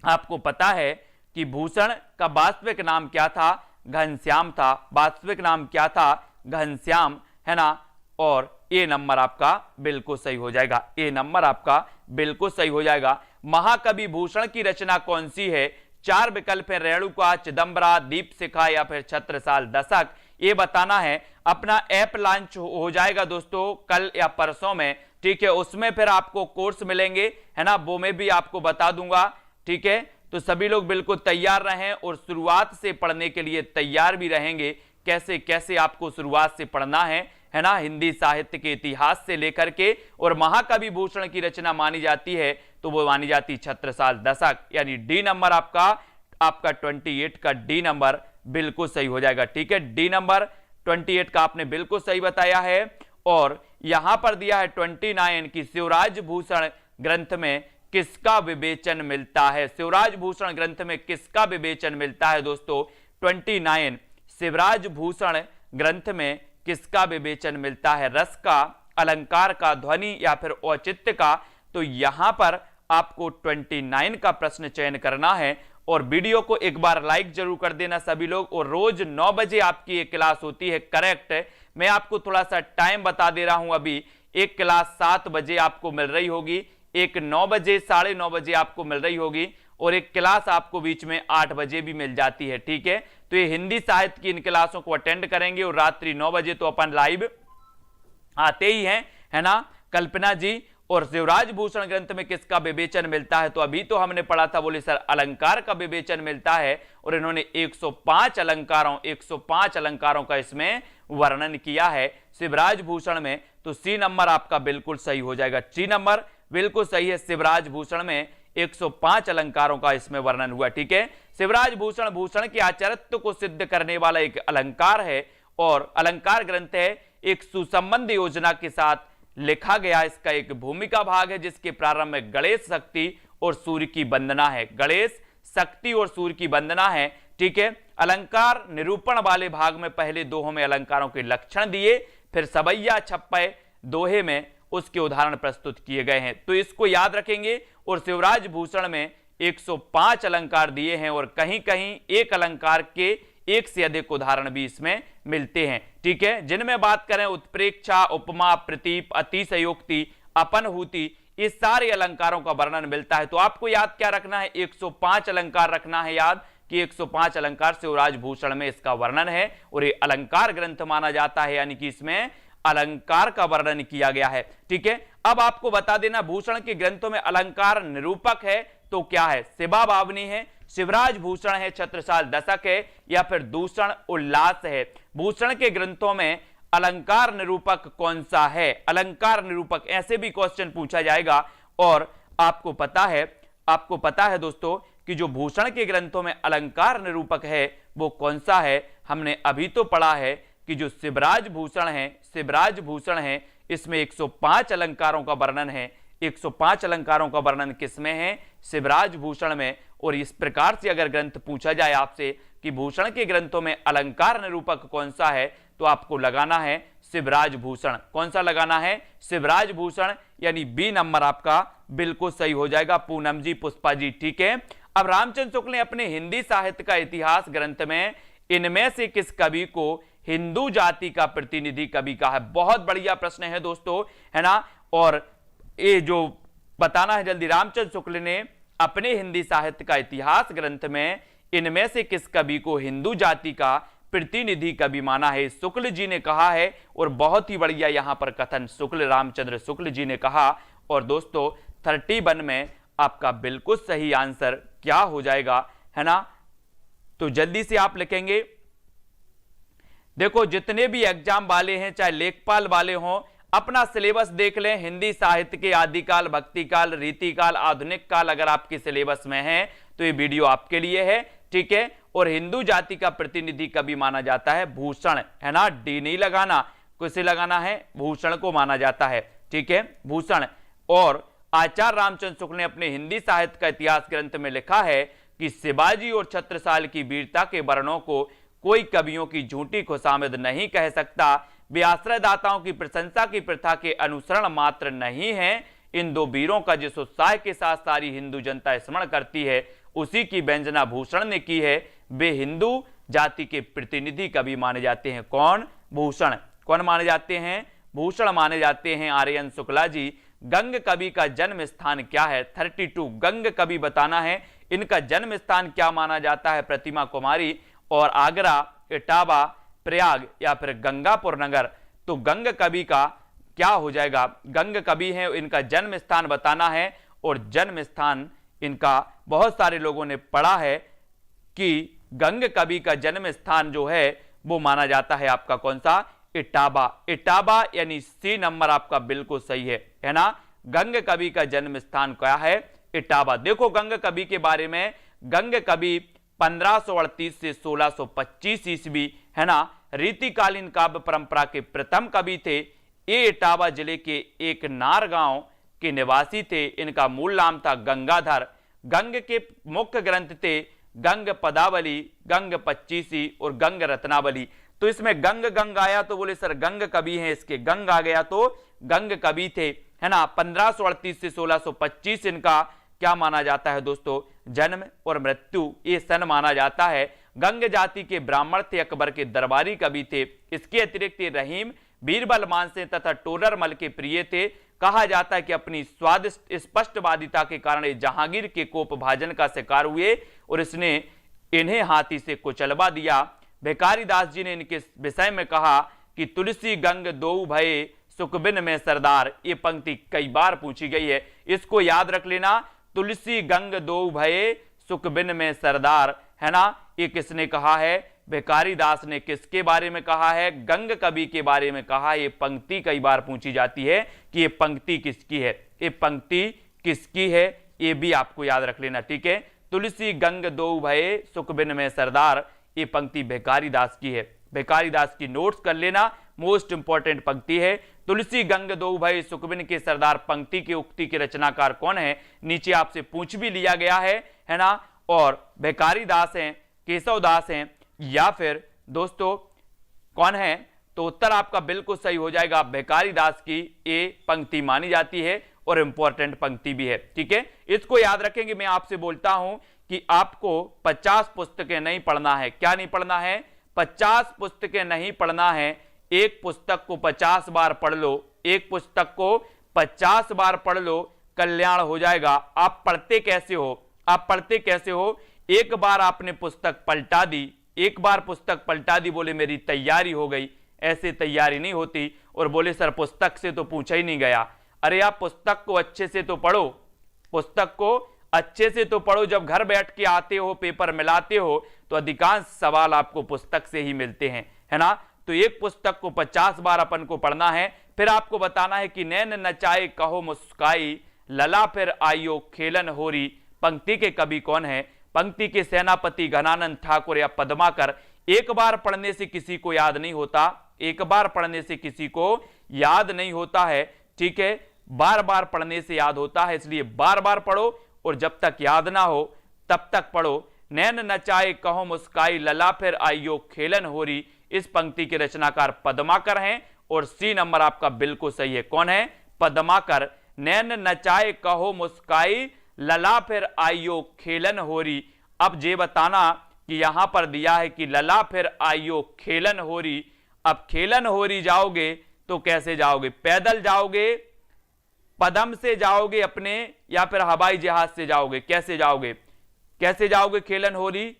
आपको पता है कि भूषण का वास्तविक नाम क्या था, घनश्याम था, वास्तविक नाम क्या था, घनश्याम, है ना। और ए नंबर आपका बिल्कुल सही हो जाएगा, ए नंबर आपका बिल्कुल सही हो जाएगा। महाकवि भूषण की रचना कौन सी है, 4 विकल्प है, रेणुका, चिदंबरा, दीपशिखा या फिर छत्रसाल दशक, ये बताना है। अपना ऐप लॉन्च हो जाएगा दोस्तों कल या परसों में, ठीक है, उसमें फिर आपको कोर्स मिलेंगे, है ना, वो मैं भी आपको बता दूंगा, ठीक है। तो सभी लोग बिल्कुल तैयार रहें और शुरुआत से पढ़ने के लिए तैयार भी रहेंगे, कैसे कैसे आपको शुरुआत से पढ़ना है ना, हिंदी साहित्य के इतिहास से लेकर के। और महाकवि भूषण की रचना मानी जाती है तो वो मानी जाती छत्रसाल दशक, यानी डी नंबर आपका 28 का डी नंबर बिल्कुल सही हो जाएगा, ठीक है, डी नंबर 28 का आपने बिल्कुल सही बताया है। और यहां पर दिया है 29 की शिवराज भूषण ग्रंथ में किसका विवेचन मिलता है, शिवराज भूषण ग्रंथ में किसका विवेचन मिलता है दोस्तों, 29 शिवराज भूषण ग्रंथ में किसका विवेचन मिलता है? रस का, अलंकार का, ध्वनि या फिर औचित्य का? तो यहां पर आपको 29 का प्रश्न चयन करना है और वीडियो को एक बार लाइक जरूर कर देना सभी लोग। और रोज 9 बजे आपकी एक क्लास होती है, करेक्ट है। मैं आपको थोड़ा सा टाइम बता दे रहा हूं, अभी एक क्लास 7 बजे आपको मिल रही होगी, एक 9 बजे, 9:30 बजे आपको मिल रही होगी और एक क्लास आपको बीच में 8 बजे भी मिल जाती है, ठीक है। तो ये हिंदी साहित्य की इन क्लासों को अटेंड करेंगे और रात्रि 9 बजे तो अपन लाइव आते ही हैं, है ना कल्पना जी। और शिवराज भूषण ग्रंथ में किसका विवेचन मिलता है? तो अभी तो हमने पढ़ा था, बोले सर अलंकार का विवेचन मिलता है और इन्होंने 105 अलंकारों का इसमें वर्णन किया है शिवराज भूषण में। तो सी नंबर आपका बिल्कुल सही हो जाएगा, सी नंबर बिल्कुल सही है। शिवराज भूषण में 105 अलंकारों का इसमें वर्णन हुआ, ठीक है। शिवराज भूषण भूषण के आचार्यत्व को सिद्ध करने वाला एक अलंकार है और अलंकार ग्रंथ है, एक सुसंबंध योजना के साथ लिखा गया इसका एक भूमिका भाग है, जिसके प्रारंभ में गणेश, शक्ति और सूर्य की वंदना है। गणेश, शक्ति और सूर्य की वंदना है, ठीक है। अलंकार निरूपण वाले भाग में पहले दोहों में अलंकारों के लक्षण दिए, फिर सवैया छप्पय दोहे में उसके उदाहरण प्रस्तुत किए गए हैं। तो इसको याद रखेंगे। और शिवराज भूषण में 105 अलंकार दिए हैं और कहीं कहीं एक अलंकार के एक से अधिक उदाहरण भी इसमें मिलते हैं, ठीक है। जिनमें बात करें उत्प्रेक्षा, उपमा, प्रतीप, अतिशयोक्ति, अपनहूति, इस सारे अलंकारों का वर्णन मिलता है। तो आपको याद क्या रखना है? 105 अलंकार रखना है याद कि 105 अलंकार शिवराज भूषण में इसका वर्णन है और ये अलंकार ग्रंथ माना जाता है, यानी कि इसमें अलंकार का वर्णन किया गया है, ठीक है। अब आपको बता देना, भूषण के ग्रंथों में अलंकार निरूपक है तो क्या है? शिवा बावनी है, शिवराज भूषण है, छत्रसाल दशक है या फिर दूषण उल्लास है। भूषण के ग्रंथों में अलंकार निरूपक कौन सा है? अलंकार निरूपक, ऐसे भी क्वेश्चन पूछा जाएगा। और आपको पता है दोस्तों कि जो भूषण के ग्रंथों में अलंकार निरूपक है वो कौन सा है? हमने अभी तो पढ़ा है कि जो शिवराज भूषण है इसमें 105 अलंकारों का वर्णन है। 105 अलंकारों का वर्णन किसमें है? शिवराज भूषण में। और इस प्रकार से अगर ग्रंथ पूछा जाए आपसे कि भूषण के ग्रंथों में अलंकार निरूपक कौन सा है, तो आपको लगाना है शिवराज भूषण। कौन सा लगाना है? शिवराज भूषण, यानी बी नंबर आपका बिल्कुल सही हो जाएगा, पूनम जी, पुष्पा जी, ठीक है। अब रामचंद्र शुक्ल ने अपने हिंदी साहित्य का इतिहास ग्रंथ में इनमें से किस कवि को हिंदू जाति का प्रतिनिधि कवि कहा है? बहुत बढ़िया प्रश्न है दोस्तों, है ना। और ये जो बताना है जल्दी, रामचंद्र शुक्ल ने अपने हिंदी साहित्य का इतिहास ग्रंथ में इनमें से किस कवि को हिंदू जाति का प्रतिनिधि कवि माना है? शुक्ल जी ने कहा है और बहुत ही बढ़िया यहां पर कथन रामचंद्र शुक्ल जी ने कहा। और दोस्तों 31 में आपका बिल्कुल सही आंसर क्या हो जाएगा, है ना। तो जल्दी से आप लिखेंगे। देखो जितने भी एग्जाम वाले हैं, चाहे लेखपाल वाले हों, अपना सिलेबस देख लें। हिंदी साहित्य के आदिकाल, भक्तिकाल, रीतिकाल, आधुनिक काल अगर आपके सिलेबस में है तो ये वीडियो आपके लिए है, ठीक है। और हिंदू जाति का प्रतिनिधि कवि माना जाता है भूषण, है ना। डी नहीं लगाना, किसे लगाना है? भूषण को माना जाता है, ठीक है, भूषण। और आचार्य रामचंद्र शुक्ल ने अपने हिंदी साहित्य का इतिहास ग्रंथ में लिखा है कि शिवाजी और छत्रसाल की वीरता के वर्णों को कोई कवियों की झूठी खुशामद नहीं कह सकता। वे आश्रयदाताओं की प्रशंसा की प्रथा के अनुसरण मात्र नहीं है। इन दो वीरों का जिस उत्साह के साथ सारी हिंदू जनता स्मरण करती है, उसी की व्यंजना भूषण ने की है। वे हिंदू जाति के प्रतिनिधि कवि माने जाते हैं। कौन? भूषण। कौन माने जाते हैं? भूषण माने जाते हैं। आर्यन शुक्ला जी, गंग कवि का जन्म स्थान क्या है? 32 गंग कवि बताना है। इनका जन्म स्थान क्या माना जाता है? प्रतिमा कुमारी और आगरा, इटावा, प्रयाग या फिर गंगापुर नगर। तो गंग कवि का क्या हो जाएगा? गंग कवि है, इनका जन्म स्थान बताना है। और जन्म स्थान इनका बहुत सारे लोगों ने पढ़ा है कि गंग कवि का जन्म स्थान जो है वो माना जाता है आपका कौन सा? इटावा। इटावा यानी सी नंबर आपका बिल्कुल सही है ना। गंग कवि का जन्म स्थान क्या है? इटावा। देखो गंग कवि के बारे में, गंग कवि 1538 से 1625 ईस्वी, है ना, रीतिकालीन काव्य परंपरा के प्रथम कवि थे। ये इटावा जिले के एक नार गांव के निवासी थे। इनका मूल नाम था गंगाधर। गंग के मुख्य ग्रंथ थे गंग पदावली, गंग पच्चीसी और गंग रत्नावली। तो इसमें गंग गंग आया तो बोले सर गंग कवि हैं इसके, गंग आ गया तो गंग कवि थे, है ना। 1538 से 1625 इनका क्या माना जाता है दोस्तों, जन्म और मृत्यु ये सन माना जाता है। गंग जाति के ब्राह्मण थे, अकबर के दरबारी कवि थे। इसके अतिरिक्त रहीम, बीरबल मानसे तथा टोडरमल के प्रिय थे। कहा जाता है कि अपनी स्वादिष्ट स्पष्टवादिता के कारण जहांगीर के कोप भाजन का शिकार हुए और इसने इन्हें हाथी से कुचलवा दिया। भिखारी दास जी ने इनके विषय में कहा कि तुलसी गंग दो भये सुखबिन में सरदार। ये पंक्ति कई बार पूछी गई है, इसको याद रख लेना। तुलसी गंग दो भये सुखबिन में सरदार, है ना। ये किसने कहा है, भिखारी दास ने। किसके बारे में कहा है, गंग कवि के बारे में कहा। ये पंक्ति कई बार पूछी जाती है कि ये पंक्ति किसकी है, ये पंक्ति किसकी है, ये भी आपको याद रख लेना, ठीक है। तुलसी गंग दो भये सुखबिन में सरदार, ये पंक्ति भिखारी दास की है। भिखारी दास की नोट्स कर लेना, मोस्ट इंपॉर्टेंट पंक्ति है। तुलसी गंग दो भये सुखबिन के सरदार पंक्ति के उक्ति के रचनाकार कौन है, नीचे आपसे पूछ भी लिया गया है ना। और भिखारी दास हैं, केशव दास हैं, या फिर दोस्तों कौन है, तो उत्तर आपका बिल्कुल सही हो जाएगा। भिखारी दास की ये पंक्ति मानी जाती है और इंपॉर्टेंट पंक्ति भी है, ठीक है। इसको याद रखेंगे। मैं आपसे बोलता हूं कि आपको 50 पुस्तकें नहीं पढ़ना है। क्या नहीं पढ़ना है, 50 पुस्तकें नहीं पढ़ना है। एक पुस्तक को 50 बार पढ़ लो, एक पुस्तक को 50 बार पढ़ लो, कल्याण हो जाएगा। आप पढ़ते कैसे हो, आप पढ़ते कैसे हो, एक बार आपने पुस्तक पलटा दी, एक बार पुस्तक पलटा दी, बोले मेरी तैयारी हो गई। ऐसे तैयारी नहीं होती। और बोले सर पुस्तक से तो पूछा ही नहीं गया। अरे आप पुस्तक को अच्छे से तो पढ़ो, पुस्तक को अच्छे से तो पढ़ो। जब घर बैठ के आते हो, पेपर मिलाते हो, तो अधिकांश सवाल आपको पुस्तक से ही मिलते हैं, है ना। तो एक पुस्तक को 50 बार अपन को पढ़ना है। फिर आपको बताना है कि नैन नचाए कहो मुस्काई, लला फिर आइयो खेलन होरी। पंक्ति के कवि कौन है, पंक्ति के सेनापति घनानंद ठाकुर या पद्माकर। एक बार पढ़ने से किसी को याद नहीं होता, एक बार पढ़ने से किसी को याद नहीं होता है, ठीक है। बार बार पढ़ने से याद होता है, इसलिए बार बार पढ़ो और जब तक याद ना हो तब तक पढ़ो। नैन नचाए कहो मुस्काई, लला फिर आइयो खेलन होरी। इस पंक्ति के रचनाकार पद्माकर हैं और सी नंबर आपका बिल्कुल सही है। कौन है, पद्माकर। नैन नचाए कहो मुस्काई, लला फिर आइयो खेलन होरी। अब ये बताना कि यहां पर दिया है कि लला फिर आइयो खेलन होरी। अब खेलन होरी जाओगे तो कैसे जाओगे, पैदल जाओगे, पदम से जाओगे अपने, या फिर हवाई जहाज से जाओगे, कैसे जाओगे, कैसे जाओगे खेलन होरी।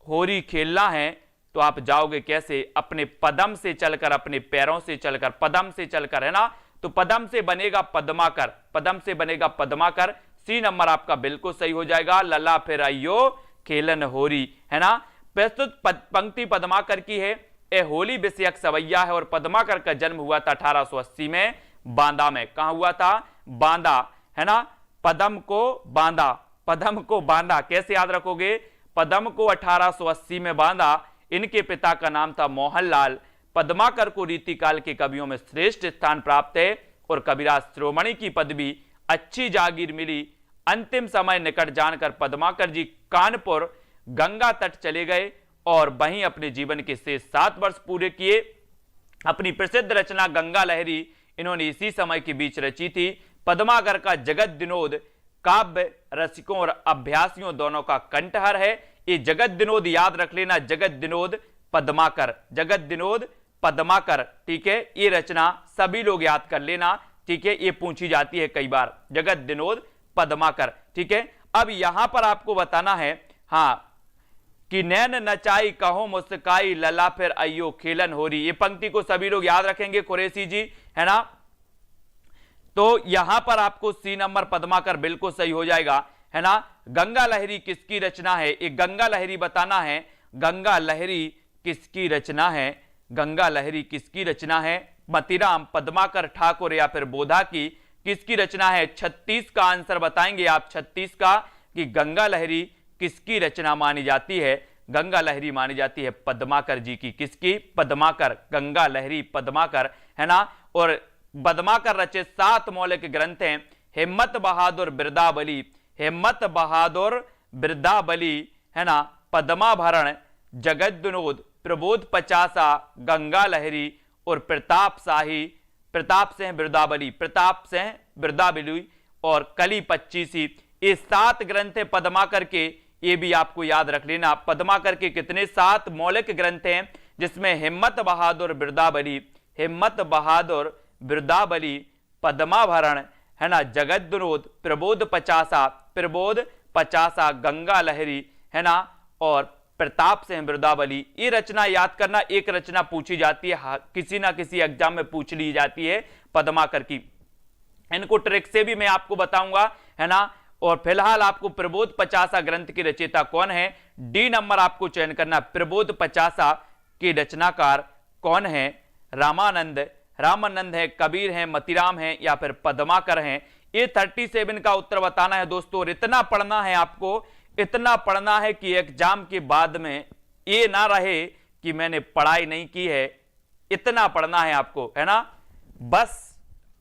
होरी खेलना है तो आप जाओगे कैसे, अपने पदम से चलकर, अपने पैरों से चलकर, पदम से चलकर, है ना। तो पदम से बनेगा पद्माकर, पदम से बनेगा पद्माकर। सी नंबर आपका बिल्कुल सही हो जाएगा, लला फिर आइयो खेलन होरी, है ना। प्रस्तुत पंक्ति पद्माकर की है। ए होली विषयक सवैया है और पद्माकर का जन्म हुआ था 1880 में बांदा में। कहां हुआ था, बांदा, है ना। पदम को बांदा, पदम को बांदा कैसे याद रखोगे, पदम को 1880 में बांदा। इनके पिता का नाम था मोहनलाल। पद्माकर को रीतिकाल के कवियों में श्रेष्ठ स्थान प्राप्त है और कविराज श्रोमणी की पदवी, अच्छी जागीर मिली। अंतिम समय निकट जानकर पद्माकर जी कानपुर गंगा तट चले गए और वहीं अपने जीवन के शेष 7 वर्ष पूरे किए। अपनी प्रसिद्ध रचना गंगा लहरी इन्होंने इसी समय के बीच रची थी। पद्माकर का जगत विनोद काव्य रसिकों और अभ्यासियों दोनों का कंठहर है। ये जगत विनोद याद रख लेना, जगत विनोद पद्माकर, जगत विनोद पद्माकर, ठीक है। ये रचना सभी लोग याद कर लेना, ठीक है। ये पूछी जाती है कई बार, जगत विनोद पद्माकर, ठीक है। अब यहां पर आपको बताना है हां कि नैन नचाई कहो मुस्काई, लला फिर आइयो खेलन होरी। ये पंक्ति को सभी लोग याद रखेंगे, कुरैशी जी, है ना। तो यहां पर आपको सी नंबर पद्माकर बिल्कुल सही हो जाएगा, है ना। गंगा लहरी किसकी रचना है, एक गंगा लहरी बताना है। गंगा लहरी किसकी रचना है, गंगा लहरी किसकी रचना है, मतीराम, पद्माकर, ठाकुर या फिर बोधा की, किसकी रचना है। 36 का आंसर बताएंगे आप, 36 का, कि गंगा लहरी किसकी रचना मानी जाती है। गंगा लहरी मानी जाती है पद्माकर जी की। किसकी, पद्माकर, गंगा लहरी पद्माकर, है ना। और पद्माकर रचित 7 मौलिक ग्रंथ हैं। हिम्मत बहादुर बिरदावली, हिम्मत बहादुर बिरदावली, है ना, पद्माभरण, जगत विनोद, प्रबोध पचासा, गंगा लहरी और प्रताप शाही, प्रताप सिंह बिरदावली, प्रताप सिंह बिरदावली और कली 25। ये 7 ग्रंथ है पद्माकर के, ये भी आपको याद रख लेना। पद्माकर के कितने 7 मौलिक ग्रंथ हैं, जिसमें हिम्मत बहादुर बिरदावली, हिम्मत बहादुर बिरदावली, पद्माभरण, है ना, जगत विनोद, प्रबोध पचासा, प्रबोध पचासा, गंगा लहरी, है ना, और प्रताप सिंह बिरदावली। ये रचना याद करना, एक रचना पूछी जाती है, किसी ना किसी एग्जाम में पूछ ली जाती है पद्माकर की। इनको ट्रिक से भी मैं आपको बताऊंगा, है ना। और फिलहाल आपको प्रबोध पचासा ग्रंथ की रचयिता कौन है, डी नंबर आपको चयन करना। प्रबोध पचासा के रचनाकार कौन है, रामानंद, रामानंद है, कबीर है, मतीराम है या फिर पद्माकर हैं। ये 37 का उत्तर बताना है दोस्तों। और इतना पढ़ना है आपको, इतना पढ़ना है कि एग्जाम के बाद में ये ना रहे कि मैंने पढ़ाई नहीं की है। इतना पढ़ना है आपको, है ना। बस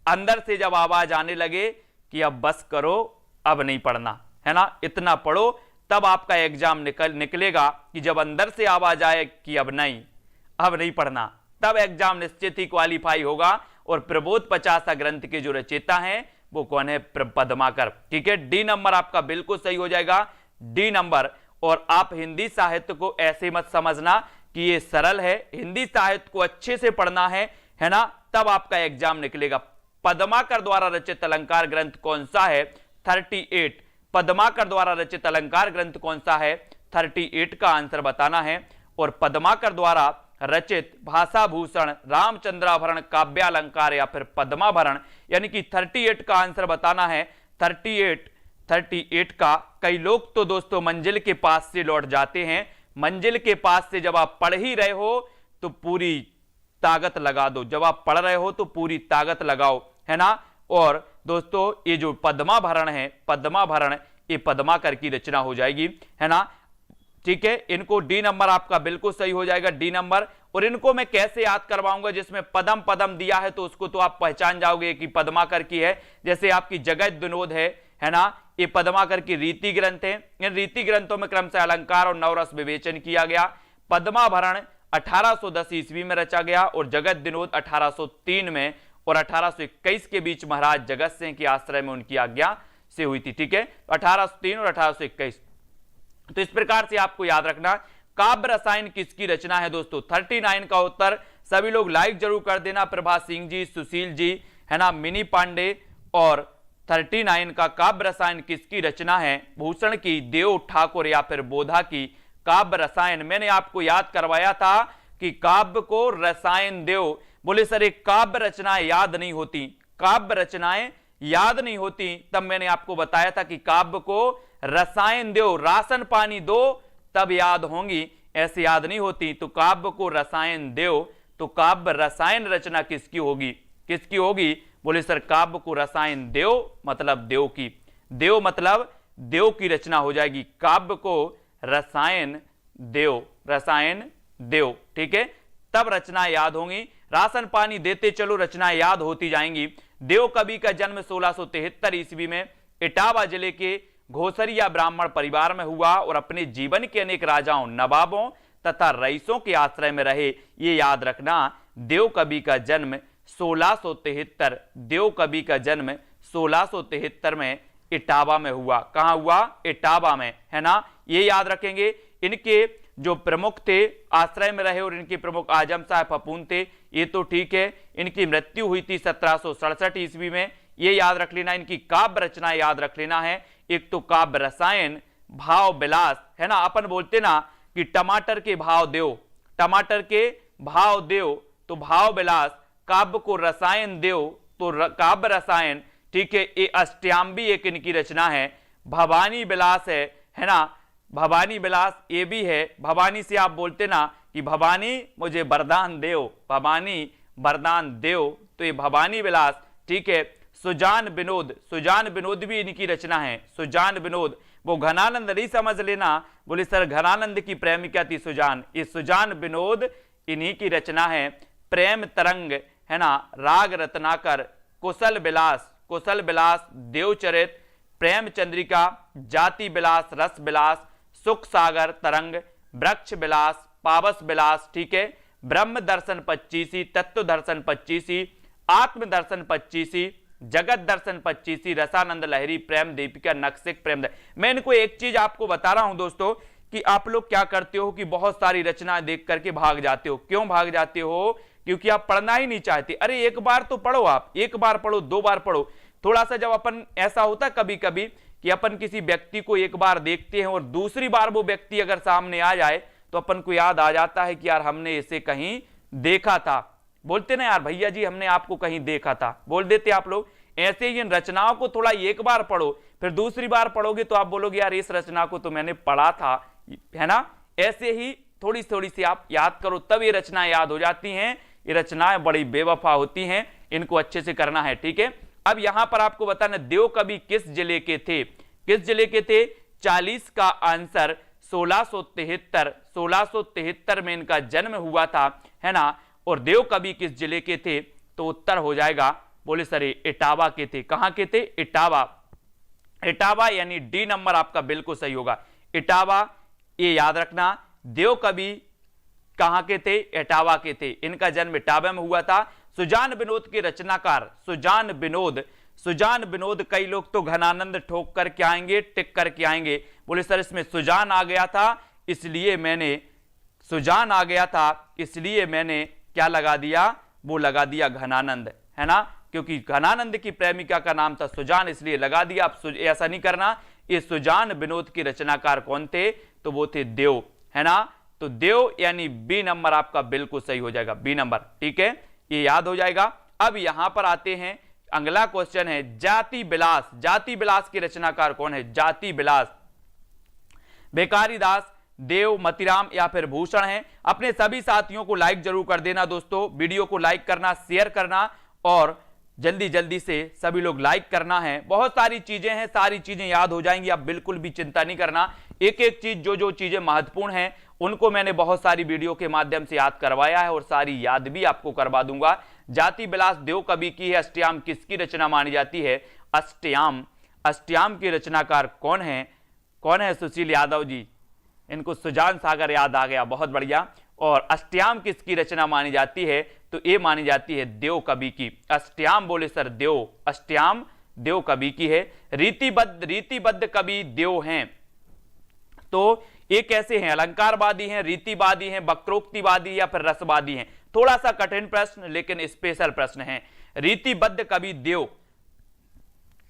अंदर से जब आवाज आने लगे कि अब बस करो, अब नहीं पढ़ना, है ना, इतना पढ़ो, तब आपका एग्जाम निकलेगा कि जब अंदर से आवाज आए कि अब नहीं पढ़ना, तब एग्जाम निश्चित ही क्वालिफाई होगा। और प्रबोध पचासा ग्रंथ के जो रचयिता हैं वो कौन है, पद्माकर। ठीक है, डी नंबर आपका बिल्कुल सही हो जाएगा, डी नंबर। और आप हिंदी साहित्य को ऐसे मत समझना कि ये सरल है, हिंदी साहित्य को अच्छे से पढ़ना है ना, तब आपका एग्जाम निकलेगा। पद्माकर द्वारा रचित अलंकार ग्रंथ कौन सा है, 38। पद्माकर द्वारा रचित अलंकार ग्रंथ कौन सा है, 38 का आंसर बताना है। और पद्माकर द्वारा रचित भाषा भूषण, रामचंद्राभरण, काव्यालंकार या फिर पद्माभरण, यानी कि 38 का आंसर बताना है। 38 का। कई लोग तो दोस्तों मंजिल के पास से लौट जाते हैं। मंजिल के पास से जब आप पढ़ ही रहे हो तो पूरी ताकत लगा दो, जब आप पढ़ रहे हो तो पूरी ताकत लगाओ, है ना। और दोस्तों ये जो पद्माभरण है, पद्माभरण, ये पद्माकर की रचना हो जाएगी, है ना। ठीक है, इनको डी नंबर आपका बिल्कुल सही हो जाएगा, डी नंबर। और इनको मैं कैसे याद करवाऊंगा, जिसमें पदम पदम दिया है तो उसको तो आप पहचान जाओगे कि पद्माकर की है। जैसे आपकी जगत विनोद है ना, ये पद्माकर की रीति ग्रंथ है। इन रीति ग्रंथों में क्रमशः अलंकार और नवरस विवेचन किया गया। पद्माभरण 1810 ईस्वी में रचा गया और जगत विनोद 1803 में और 1821 के बीच महाराज जगत सिंह के आश्रय में उनकी आज्ञा से हुई थी। ठीक है, 1803 और 1821। तो इस प्रकार से आपको याद रखना। काव्य रसायन किसकी रचना है दोस्तों, 39 का उत्तर। सभी लोग लाइक जरूर कर देना, प्रभात सिंह जी, सुशील जी, है ना, मिनी पांडे। और 39 का काव्य रसायन किसकी रचना है, भूषण की, देव ठाकुर या फिर बोधा की। काव्य रसायन मैंने आपको याद करवाया था कि काव्य को रसायन देव। बोले सर एक काव्य रचनाएं याद नहीं होती, काव्य रचनाएं याद नहीं होती, तब मैंने आपको बताया था कि काव्य को रसायन दो, राशन पानी दो तब याद होंगी, ऐसे याद नहीं होती। तो काव्य को रसायन दो, तो काव्य रसायन रचना किसकी होगी, किसकी होगी। बोले सर काव्य को रसायन देव मतलब देव की, देव मतलब देव की रचना हो जाएगी। काव्य को रसायन देव, रसायन देव। ठीक है, तब रचनाएं याद होंगी। राशन पानी देते चलो, रचनाएं याद होती जाएंगी। देव कवि का जन्म 1673 ईस्वी में इटावा जिले के घोसरिया ब्राह्मण परिवार में हुआ और अपने जीवन के अनेक राजाओं, नवाबों तथा रईसों के आश्रय में रहे। ये याद रखना, देव कवि का जन्म 1673, देव कवि का जन्म 1673 में इटावा में हुआ। कहां हुआ, इटावा में, है ना, ये याद रखेंगे। इनके जो प्रमुख थे आश्रय में रहे और इनके प्रमुख आजम साहब फपून थे, ये तो ठीक है। इनकी मृत्यु हुई थी 1767 ईस्वी में, ये याद रख लेना। इनकी काव्य रचना याद रख लेना है। एक तो काव्य रसायन, भाव विलास, है ना, अपन बोलते ना कि टमाटर के भाव देव, टमाटर के भाव देव, तो भाव विलास। काव्य को रसायन देव तो काव्य रसायन। ठीक है, ये अष्टयाम्बी एक इनकी रचना है। भवानी विलास है ना, भवानी विलास ये भी है। भवानी से आप बोलते ना कि भवानी मुझे वरदान देव, भवानी वरदान देव, तो ये भवानी विलास। ठीक है, सुजान विनोद, सुजान विनोद भी इनकी रचना है। सुजान विनोद, वो घनानंद नहीं समझ लेना, बोले सर घनानंद की प्रेमिका थी सुजान, ये सुजान विनोद इन्हीं की रचना है। प्रेम तरंग, है ना, राग रत्नाकर, कुशल विलास, कुशल विलास, देवचरित, प्रेम चंद्रिका, जाति विलास, रस विलास, सुख सागर तरंग, वृक्ष विलास, पावस विलास, ठीक है, ब्रह्म दर्शन 25, तत्व दर्शन 25, आत्म दर्शन 25, जगत दर्शन 25, रसानंद लहरी, प्रेम दीपिका, नक्सिक प्रेम। मैं इनको एक चीज आपको बता रहा हूं दोस्तों कि आप लोग क्या करते हो कि बहुत सारी रचनाएं देख करके भाग जाते हो। क्यों भाग जाते हो? क्योंकि आप पढ़ना ही नहीं चाहते। अरे एक बार तो पढ़ो, आप एक बार पढ़ो, 2 बार पढ़ो। थोड़ा सा जब अपन, ऐसा होता है कभी कभी कि अपन किसी व्यक्ति को एक बार देखते हैं और दूसरी बार वो व्यक्ति अगर सामने आ जाए तो अपन को याद आ जाता है कि यार हमने इसे कहीं देखा था। बोलते ना यार भैया जी हमने आपको कहीं देखा था, बोल देते आप लोग। ऐसे ही इन रचनाओं को थोड़ा एक बार पढ़ो, फिर दूसरी बार पढ़ोगे तो आप बोलोगे यार इस रचना को तो मैंने पढ़ा था, है ना। ऐसे ही थोड़ी थोड़ी सी आप याद करो, तब ये रचनाएं याद हो जाती हैं। ये रचनाएं बड़ी बेवफा होती हैं, इनको अच्छे से करना है, ठीक है। अब यहां पर आपको बताना, देव कवि किस जिले के थे? किस जिले के थे? 40 का आंसर 1673 में इनका जन्म हुआ था, है ना। और देव कवि किस जिले के थे? तो उत्तर हो जाएगा, बोले सर इटावा के थे। कहां के थे? इटावा। इटावा यानी डी नंबर आपका बिल्कुल सही होगा, इटावा। ये याद रखना, देव कवि कहां के थे? इटावा के थे। इनका जन्म इटावा में हुआ था। सुजान विनोद के रचनाकार सुजान विनोद, कई लोग तो घनानंद ठोक करके आएंगे, टिक करके आएंगे, बोले सर इसमें सुजान आ गया था इसलिए मैंने क्या लगा दिया? वो लगा दिया घनानंद, है ना, क्योंकि घनानंद की प्रेमिका का नाम था सुजान, इसलिए लगा दिया। आप ऐसा नहीं करना। ये सुजान विनोद के रचनाकार कौन थे? तो वो थे देव, है ना। तो देव यानी बी नंबर आपका बिल्कुल सही हो जाएगा, बी नंबर, ठीक है, ये याद हो जाएगा। अब यहां पर आते हैं, अगला क्वेश्चन है जाति विलास। जाति विलास के रचनाकार कौन है? जाति विलास भिखारी दास, देव, मतीराम या फिर भूषण है। अपने सभी साथियों को लाइक जरूर कर देना दोस्तों, वीडियो को लाइक करना, शेयर करना और जल्दी जल्दी से सभी लोग लाइक करना है। बहुत सारी चीजें हैं, सारी चीजें याद हो जाएंगी, आप बिल्कुल भी चिंता नहीं करना। एक एक चीज, जो चीजें महत्वपूर्ण हैं उनको मैंने बहुत सारी वीडियो के माध्यम से याद करवाया है और सारी याद भी आपको करवा दूंगा। जाति विलास देव कवि की है। अष्टयाम किसकी रचना मानी जाती है? अष्टयाम। अष्टयाम के रचनाकार कौन है? कौन है? सुशील यादव जी। इनको सुजान सागर याद आ गया, बहुत बढ़िया। और अष्टयाम किसकी रचना मानी जाती है? तो ये मानी जाती है देव कवि की। अष्टयाम बोले सर देव, अष्टयाम देव कवि की है। रीतिबद्ध कवि देव हैं। तो ये कैसे हैं? अलंकारवादी हैं, रीतिवादी हैं, वक्रोक्तिवादी या फिर रसवादी हैं? थोड़ा सा कठिन प्रश्न लेकिन स्पेशल प्रश्न है। रीतिबद्ध कवि देव,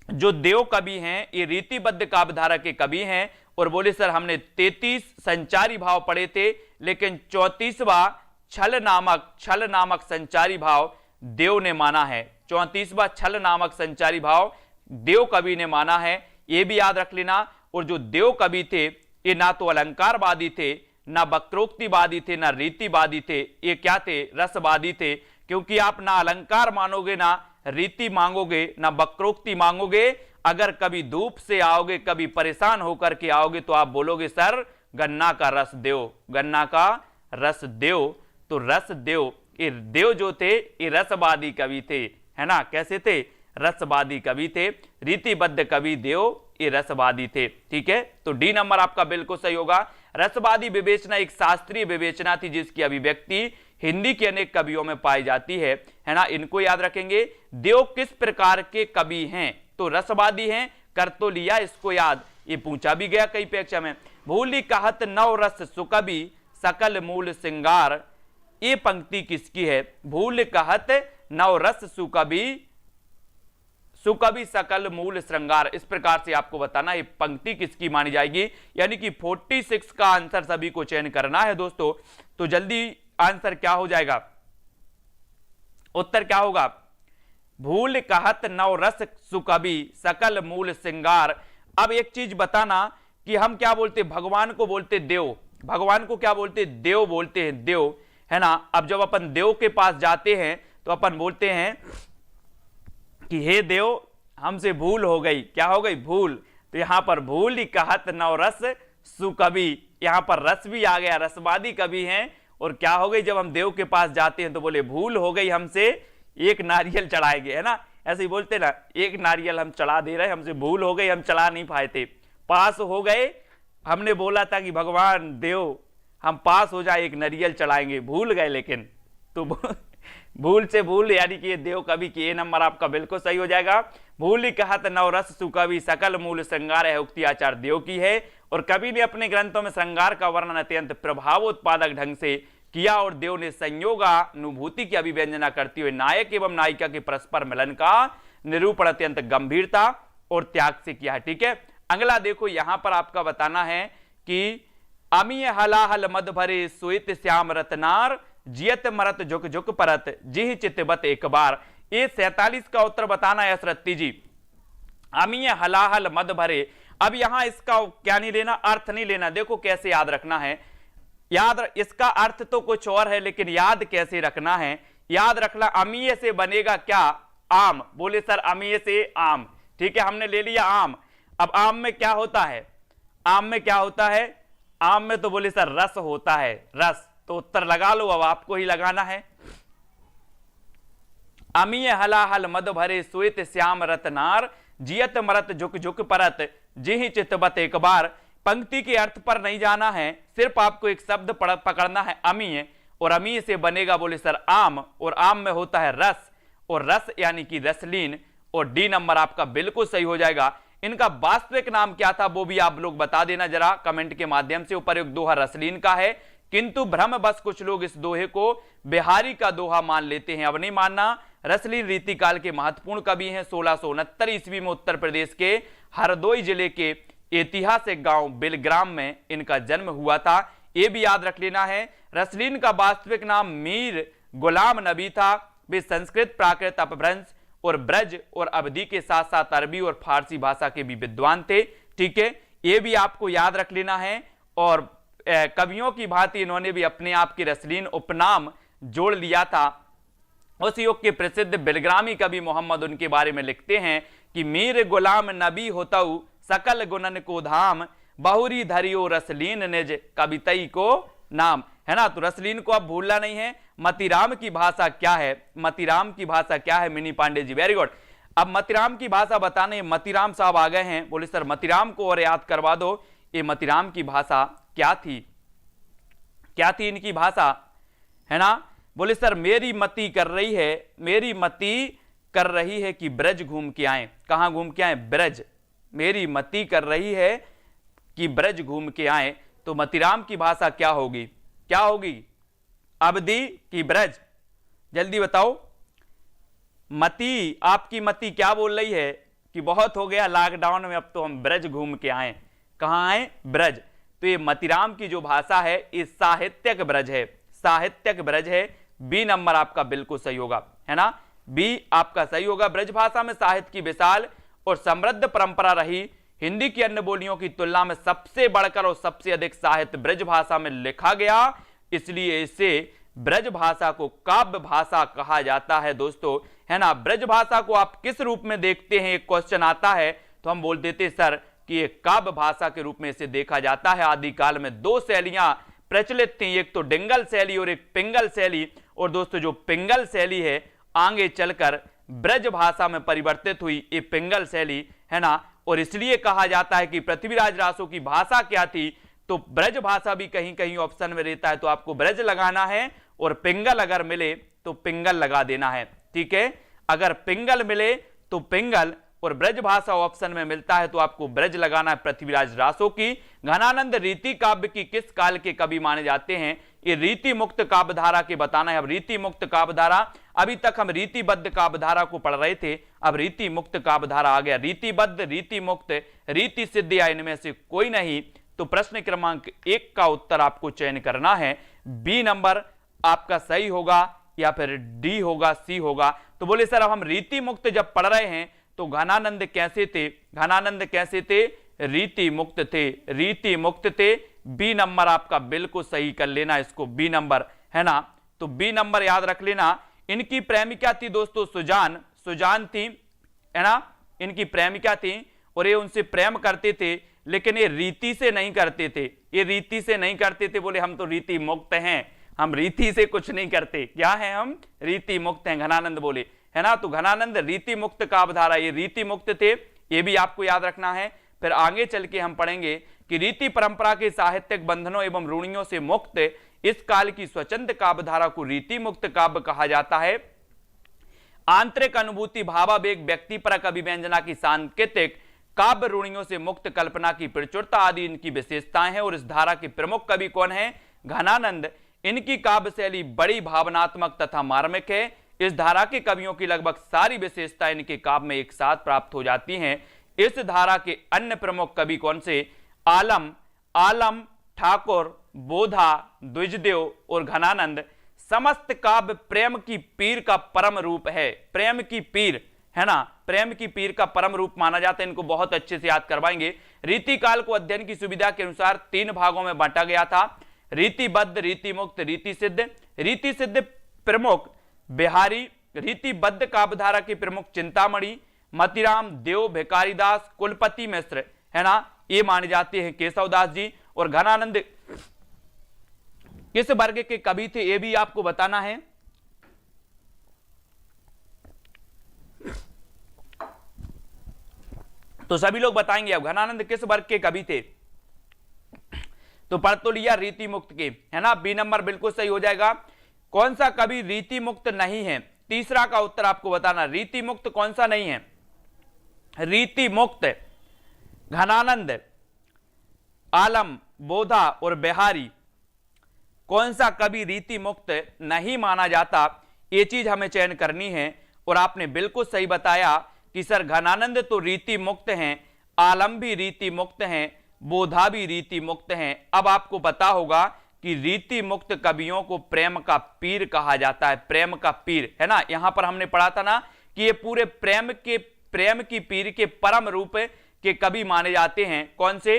जो देव कवि हैं ये रीतिबद्ध काव्यधारा के कवि हैं। और बोले सर हमने 33 संचारी भाव पढ़े थे, लेकिन 34वां छल नामक संचारी भाव देव ने माना है। 34वां छल नामक संचारी भाव देव कवि ने माना है, ये भी याद रख लेना। और जो देव कवि थे ये ना तो अलंकारवादी थे, ना वक्रोक्तिवादी थे, ना रीतिवादी थे, ये क्या थे? रसवादी थे। क्योंकि आप ना अलंकार मानोगे, ना रीति मांगोगे, ना वक्रोक्ति मांगोगे। अगर कभी धूप से आओगे, कभी परेशान होकर के आओगे तो आप बोलोगे सर गन्ना का रस दो, गन्ना का रस दो। तो रस दो, ये देव जो थे ये रसवादी कवि थे, है ना। कैसे थे? रसवादी कवि थे। रीतिबद्ध कवि देव ये रसवादी थे, ठीक है। तो डी नंबर आपका बिल्कुल सही होगा। रसवादी विवेचना एक शास्त्रीय विवेचना थी जिसकी अभिव्यक्ति हिंदी के अनेक कवियों में पाई जाती है ना। इनको याद रखेंगे। देव किस प्रकार के कवि हैं? तो रसवादी हैं। कर तो लिया इसको याद, ये पूछा भी गया कई परीक्षा में। भूलि कहत नव रस सुकवि सकल मूल श्रृंगार, ये पंक्ति किसकी है? भूल कहत नव रस सुकवि सकल मूल श्रृंगार। इस प्रकार से आपको बताना ये पंक्ति किसकी मानी जाएगी। यानी कि 46 का आंसर सभी को चयन करना है दोस्तों। तो जल्दी आंसर क्या हो जाएगा? उत्तर क्या होगा? भूल कहत नव रस सुकवि सकल मूल श्रृंगार। अब एक चीज बताना कि हम क्या बोलते? भगवान को बोलते देव। भगवान को क्या बोलते? देव बोलते हैं, देव, है ना। अब जब अपन देव के पास जाते हैं तो अपन बोलते हैं कि हे देव हमसे भूल हो गई। क्या हो गई? भूल। तो यहां पर भूल ही कहत नव रस सुकवि, यहां पर रस भी आ गया, रसवादी कवि हैं। और क्या हो गई? जब हम देव के पास जाते हैं तो बोले भूल हो गई हमसे, एक नारियल चढ़ाएंगे, है ना। ऐसे ही बोलते ना, एक नारियल हम चढ़ा दे रहे, हमसे भूल हो गई, हम चढ़ा नहीं पाए थे। पास हो गए हमने बोला था कि भगवान देव हम पास हो जाए, एक नारियल चढ़ाएंगे, भूल गए। लेकिन तो भूल से भूल यानी कि ये देव कवि की ए नंबर आपका बिल्कुल सही हो जाएगा। भूल ही कहा नवरस सुकवि सकल मूल श्रृंगार है, उक्ति आचार देव की है। और कवि ने अपने ग्रंथों में श्रृंगार का वर्णन अत्यंत प्रभावोत्पादक ढंग से किया और देव ने संयोगानुभूति की अभिव्यंजना करते हुए नायक एवं नायिका के परस्पर मिलन का निरूपण अत्यंत गंभीरता और त्याग से किया है। ठीक है, अगला देखो यहां पर आपका बताना है कि अमीय हलाहल मद भरे सुइत श्याम रतनार जियत मरत झुक झुक परत जिह चितबत एक बार। ये 47 का उत्तर बताना है असरत्ती जी। अमीय हलाहल मद भरे, अब यहां इसका क्या नहीं लेना, अर्थ नहीं लेना। देखो कैसे याद रखना है, याद इसका अर्थ तो कुछ और है लेकिन याद कैसे रखना है, याद रखना अमीय से बनेगा क्या, आम। बोले सर अमीय से आम, ठीक है, हमने ले लिया आम। अब आम में क्या होता है, आम में क्या होता है, आम में तो बोले सर रस होता है, रस। तो उत्तर लगा लो, अब आपको ही लगाना है। अमीय हलाहल मद भरे सुइत श्याम रतनार जियत मरत झुक झुक परत जिहि चितबत एक बार। पंक्ति के अर्थ पर नहीं जाना है, सिर्फ आपको एक शब्द पकड़ना है अमीय, और अमीय से बनेगा बोले सर आम, और आम में होता है रस, और रस यानी कि रसलीन। और डी नंबर आपका बिल्कुल सही हो जाएगा। इनका वास्तविक नाम क्या था वो भी आप लोग बता देना जरा कमेंट के माध्यम से। उपर्युक्त दोहा रसलीन का है, किंतु भ्रम बस कुछ लोग इस दोहे को बिहारी का दोहा मान लेते हैं, अब नहीं मानना। रसलीन रीतिकाल के महत्वपूर्ण कवि हैं। 1669 ईस्वी में उत्तर प्रदेश के हरदोई जिले के ऐतिहासिक गांव बिलग्राम में इनका जन्म हुआ था, ये भी याद रख लेना है। रसलीन का वास्तविक नाम मीर गुलाम नबी था। वे संस्कृत, प्राकृत, अपभ्रंश और ब्रज और अवधी के साथ साथ अरबी और फारसी भाषा के भी विद्वान थे। ठीक है, ये भी आपको याद रख लेना है। और कवियों की भांति इन्होंने भी अपने आप के रसलीन उपनाम जोड़ लिया था। उस युग के प्रसिद्ध बिलग्रामी कवि मोहम्मद उनके बारे में लिखते हैं कि मीर गुलाम नबी होतऊ सकल गुणन को धाम बहुरी धरियो रसलीन निज कवितई को नाम, है ना। तो रसलीन को अब भूलना नहीं है। मतीराम की भाषा क्या है, मतीराम की भाषा क्या है, mini Pandey ji very good. अब मतीराम की भाषा बताने मतीराम साहब आ गए हैं। बोले सर मतीराम को और याद करवा दो, ये मतीराम की भाषा क्या थी, क्या थी इनकी भाषा, है ना। बोले सर मेरी मती कर रही है, मेरी मती कर रही है कि ब्रज घूम के आए। कहां घूम के आए, ब्रज। मेरी मती कर रही है कि ब्रज घूम के आए। तो मतीराम की भाषा क्या होगी, क्या होगी, अवधी की ब्रज, जल्दी बताओ। मती, आपकी मती क्या बोल रही है कि बहुत हो गया लॉकडाउन में, अब तो हम ब्रज घूम के आए। कहां आए, ब्रज। तो ये मतीराम की जो भाषा है ये साहित्यक ब्रज है, साहित्यक ब्रज है। बी नंबर आपका बिल्कुल सही होगा, है ना, बी आपका सही होगा। ब्रज भाषा में साहित्य की विशाल और समृद्ध परंपरा रही। हिंदी की अन्य बोलियों की तुलना में सबसे बढ़कर और सबसे अधिक साहित्य ब्रज भाषा में लिखा गया, इसलिए इसे ब्रज भाषा को काव्य भाषा कहा जाता है दोस्तों, है ना। ब्रज भाषा को आप किस रूप में देखते हैं, एक क्वेश्चन आता है तो हम बोल देते सर कि ये काव्य भाषा के रूप में इसे देखा जाता है। आदिकाल में दो शैलियां प्रचलित थी, एक तो डिंगल शैली और एक पिंगल शैली। और दोस्तों जो पिंगल शैली है आगे चलकर ब्रज भाषा में परिवर्तित हुई, ये पिंगल शैली, है ना। और इसलिए कहा जाता है कि पृथ्वीराज रासो की भाषा क्या थी, तो ब्रज भाषा भी कहीं कहीं ऑप्शन में रहता है, तो आपको ब्रज लगाना है। और पिंगल अगर मिले तो पिंगल लगा देना है, ठीक है। अगर पिंगल मिले तो पिंगल, और ब्रज भाषा ऑप्शन में मिलता है तो आपको ब्रज लगाना है पृथ्वीराज रासो की। घनानंद रीति काव्य की किस काल के कवि माने जाते हैं, ये रीति मुक्त काव्य धारा के बताना है। अब रीति मुक्त काव्य धारा, अभी तक हम रीतिबद्ध काव्य धारा को पढ़ रहे थे, अब रीति मुक्त काव्य धारा आ गया। रीतिबद्ध, रीति मुक्त, रीति सिद्ध या इनमें से कोई नहीं। तो प्रश्न क्रमांक 1 का उत्तर आपको चयन करना है। बी नंबर आपका सही होगा या फिर डी होगा, सी होगा। तो बोले सर अब हम रीति मुक्त जब पढ़ रहे हैं तो घनानंद कैसे थे, घनानंद कैसे थे, रीति मुक्त थे, रीति मुक्त थे। बी नंबर आपका बिल्कुल सही कर लेना इसको, बी नंबर, है ना। तो बी नंबर याद रख लेना। इनकी प्रेमिका थी दोस्तों सुजान, सुजान थी, है ना, इनकी प्रेमिका थी और ये उनसे प्रेम करते थे, लेकिन ये रीति से नहीं करते थे, ये रीति से नहीं करते थे। बोले हम तो रीति मुक्त हैं, हम रीति से कुछ नहीं करते, क्या है, हम रीति मुक्त हैं, घनानंद बोले, है ना। तो घनानंद रीति मुक्त काव्य धारा, ये रीति मुक्त थे, ये भी आपको याद रखना है। फिर आगे चल के हम पढ़ेंगे कि रीति परंपरा के साहित्यिक बंधनों एवं रूढ़ियों से मुक्त इस काल की स्वतंत्र काव्यधारा को रीति मुक्त काव्य कहा जाता है। आंतरिक अनुभूति, भावावेग, व्यक्तिपरक अभिव्यंजना की सांकेतिक काव्य रूढ़ियों से मुक्त कल्पना की प्रचुरता आदि इनकी विशेषताएं हैं। और इस धारा के प्रमुख कवि कौन है? घनानंद। इनकी काव्य शैली बड़ी भावनात्मक तथा मार्मिक है। इस धारा के कवियों की लगभग सारी विशेषताएं इनके काव्य में एक साथ प्राप्त हो जाती हैं। इस धारा के अन्य प्रमुख कवि कौन से? आलम, ठाकुर, बोधा, द्विजदेव और घनानंद। समस्त काव्य प्रेम की पीर का परम रूप है। प्रेम की पीर है ना, प्रेम की पीर का परम रूप माना जाता है। इनको बहुत अच्छे से याद करवाएंगे। रीति काल को अध्ययन की सुविधा के अनुसार 3 भागों में बांटा गया था: रीतिबद्ध, रीति मुक्त, रीति सिद्ध। रीति सिद्ध प्रमुख बिहारी, रीतिबद्ध काव्यधारा के प्रमुख चिंतामणि, मतिराम, देव, भिकारीदास, कुलपति मिश्र है ना, ये माने जाते हैं केशवदास जी। और घनानंद किस वर्ग के कवि थे ये भी आपको बताना है। तो सभी लोग बताएंगे अब घनानंद किस वर्ग के कवि थे। तो पढ़ तो लिया रीति मुक्त के, है ना, बी नंबर बिल्कुल सही हो जाएगा। कौन सा कवि रीति मुक्त नहीं है? तीसरा का उत्तर आपको बताना, रीति मुक्त कौन सा नहीं है? रीति मुक्त घनानंद, आलम, बोधा और बिहारी। कौन सा कवि रीति मुक्त नहीं माना जाता, ये चीज हमें चयन करनी है। और आपने बिल्कुल सही बताया कि सर घनानंद तो रीति मुक्त हैं, आलम भी रीति मुक्त हैं, बोधा भी रीति मुक्त हैं। अब आपको पता होगा कि रीति मुक्त कवियों को प्रेम का पीर कहा जाता है। प्रेम का पीर है ना, यहां पर हमने पढ़ा था ना कि ये पूरे प्रेम की पीर के परम रूप के कवि माने जाते हैं। कौन से?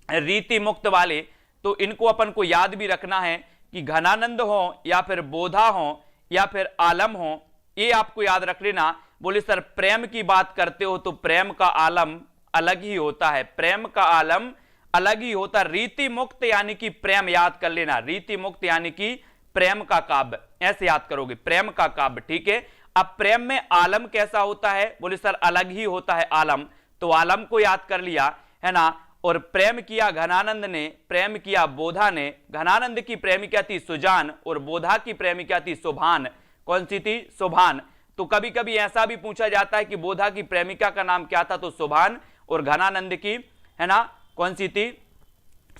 रीति मुक्त वाले। तो इनको अपन को याद भी रखना है कि घनानंद हो या फिर बोधा हो या फिर आलम हो, ये आपको याद रख लेना। बोले सर प्रेम की बात करते हो तो प्रेम का आलम अलग ही होता है, प्रेम का आलम अलग ही होता है। रीति मुक्त यानी कि प्रेम, याद कर लेना, रीति मुक्त यानी कि प्रेम का काव्य, ऐसे याद करोगे, प्रेम का काव्य, ठीक है। अब प्रेम में आलम कैसा होता है? बोले सर अलग ही होता है आलम, तो आलम को याद कर लिया, है ना। और प्रेम किया घनानंद ने, प्रेम किया बोधा ने। घनानंद की प्रेमिका थी सुजान और बोधा की प्रेमिका थी शोभान। कौन सी थी? शोभान। तो कभी कभी ऐसा भी पूछा जाता है कि बोधा की प्रेमिका का नाम क्या था, तो शोभान, और घनानंद की, है ना, कौन सी थी?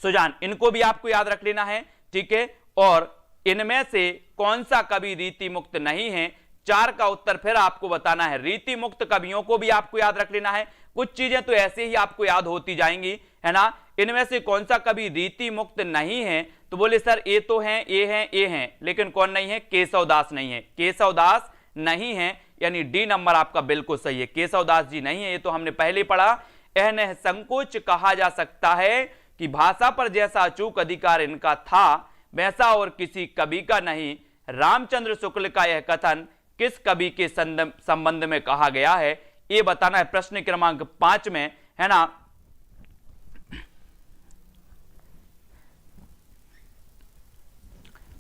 सुजान। इनको भी आपको याद रख लेना है, ठीक है। और इनमें से कौन सा कवि रीति मुक्त नहीं है? 4 का उत्तर फिर आपको बताना है। रीति मुक्त कवियों को भी आपको याद रख लेना है। कुछ चीजें तो ऐसे ही आपको याद होती जाएंगी, है ना। इनमें से कौन सा कवि रीति मुक्त नहीं है? तो बोले सर ये तो हैं, ये हैं, ये हैं, लेकिन कौन नहीं है? केशवदास नहीं है। केशवदास नहीं है, यानी डी नंबर आपका बिल्कुल सही है। केशवदास जी नहीं है, ये तो हमने पहले पढ़ा। यह संकोच कहा जा सकता है कि भाषा पर जैसा अचूक अधिकार इनका था वैसा और किसी कवि का नहीं। रामचंद्र शुक्ल का यह कथन किस कवि के संबंध में कहा गया है, ये बताना है प्रश्न क्रमांक 5 में, है ना।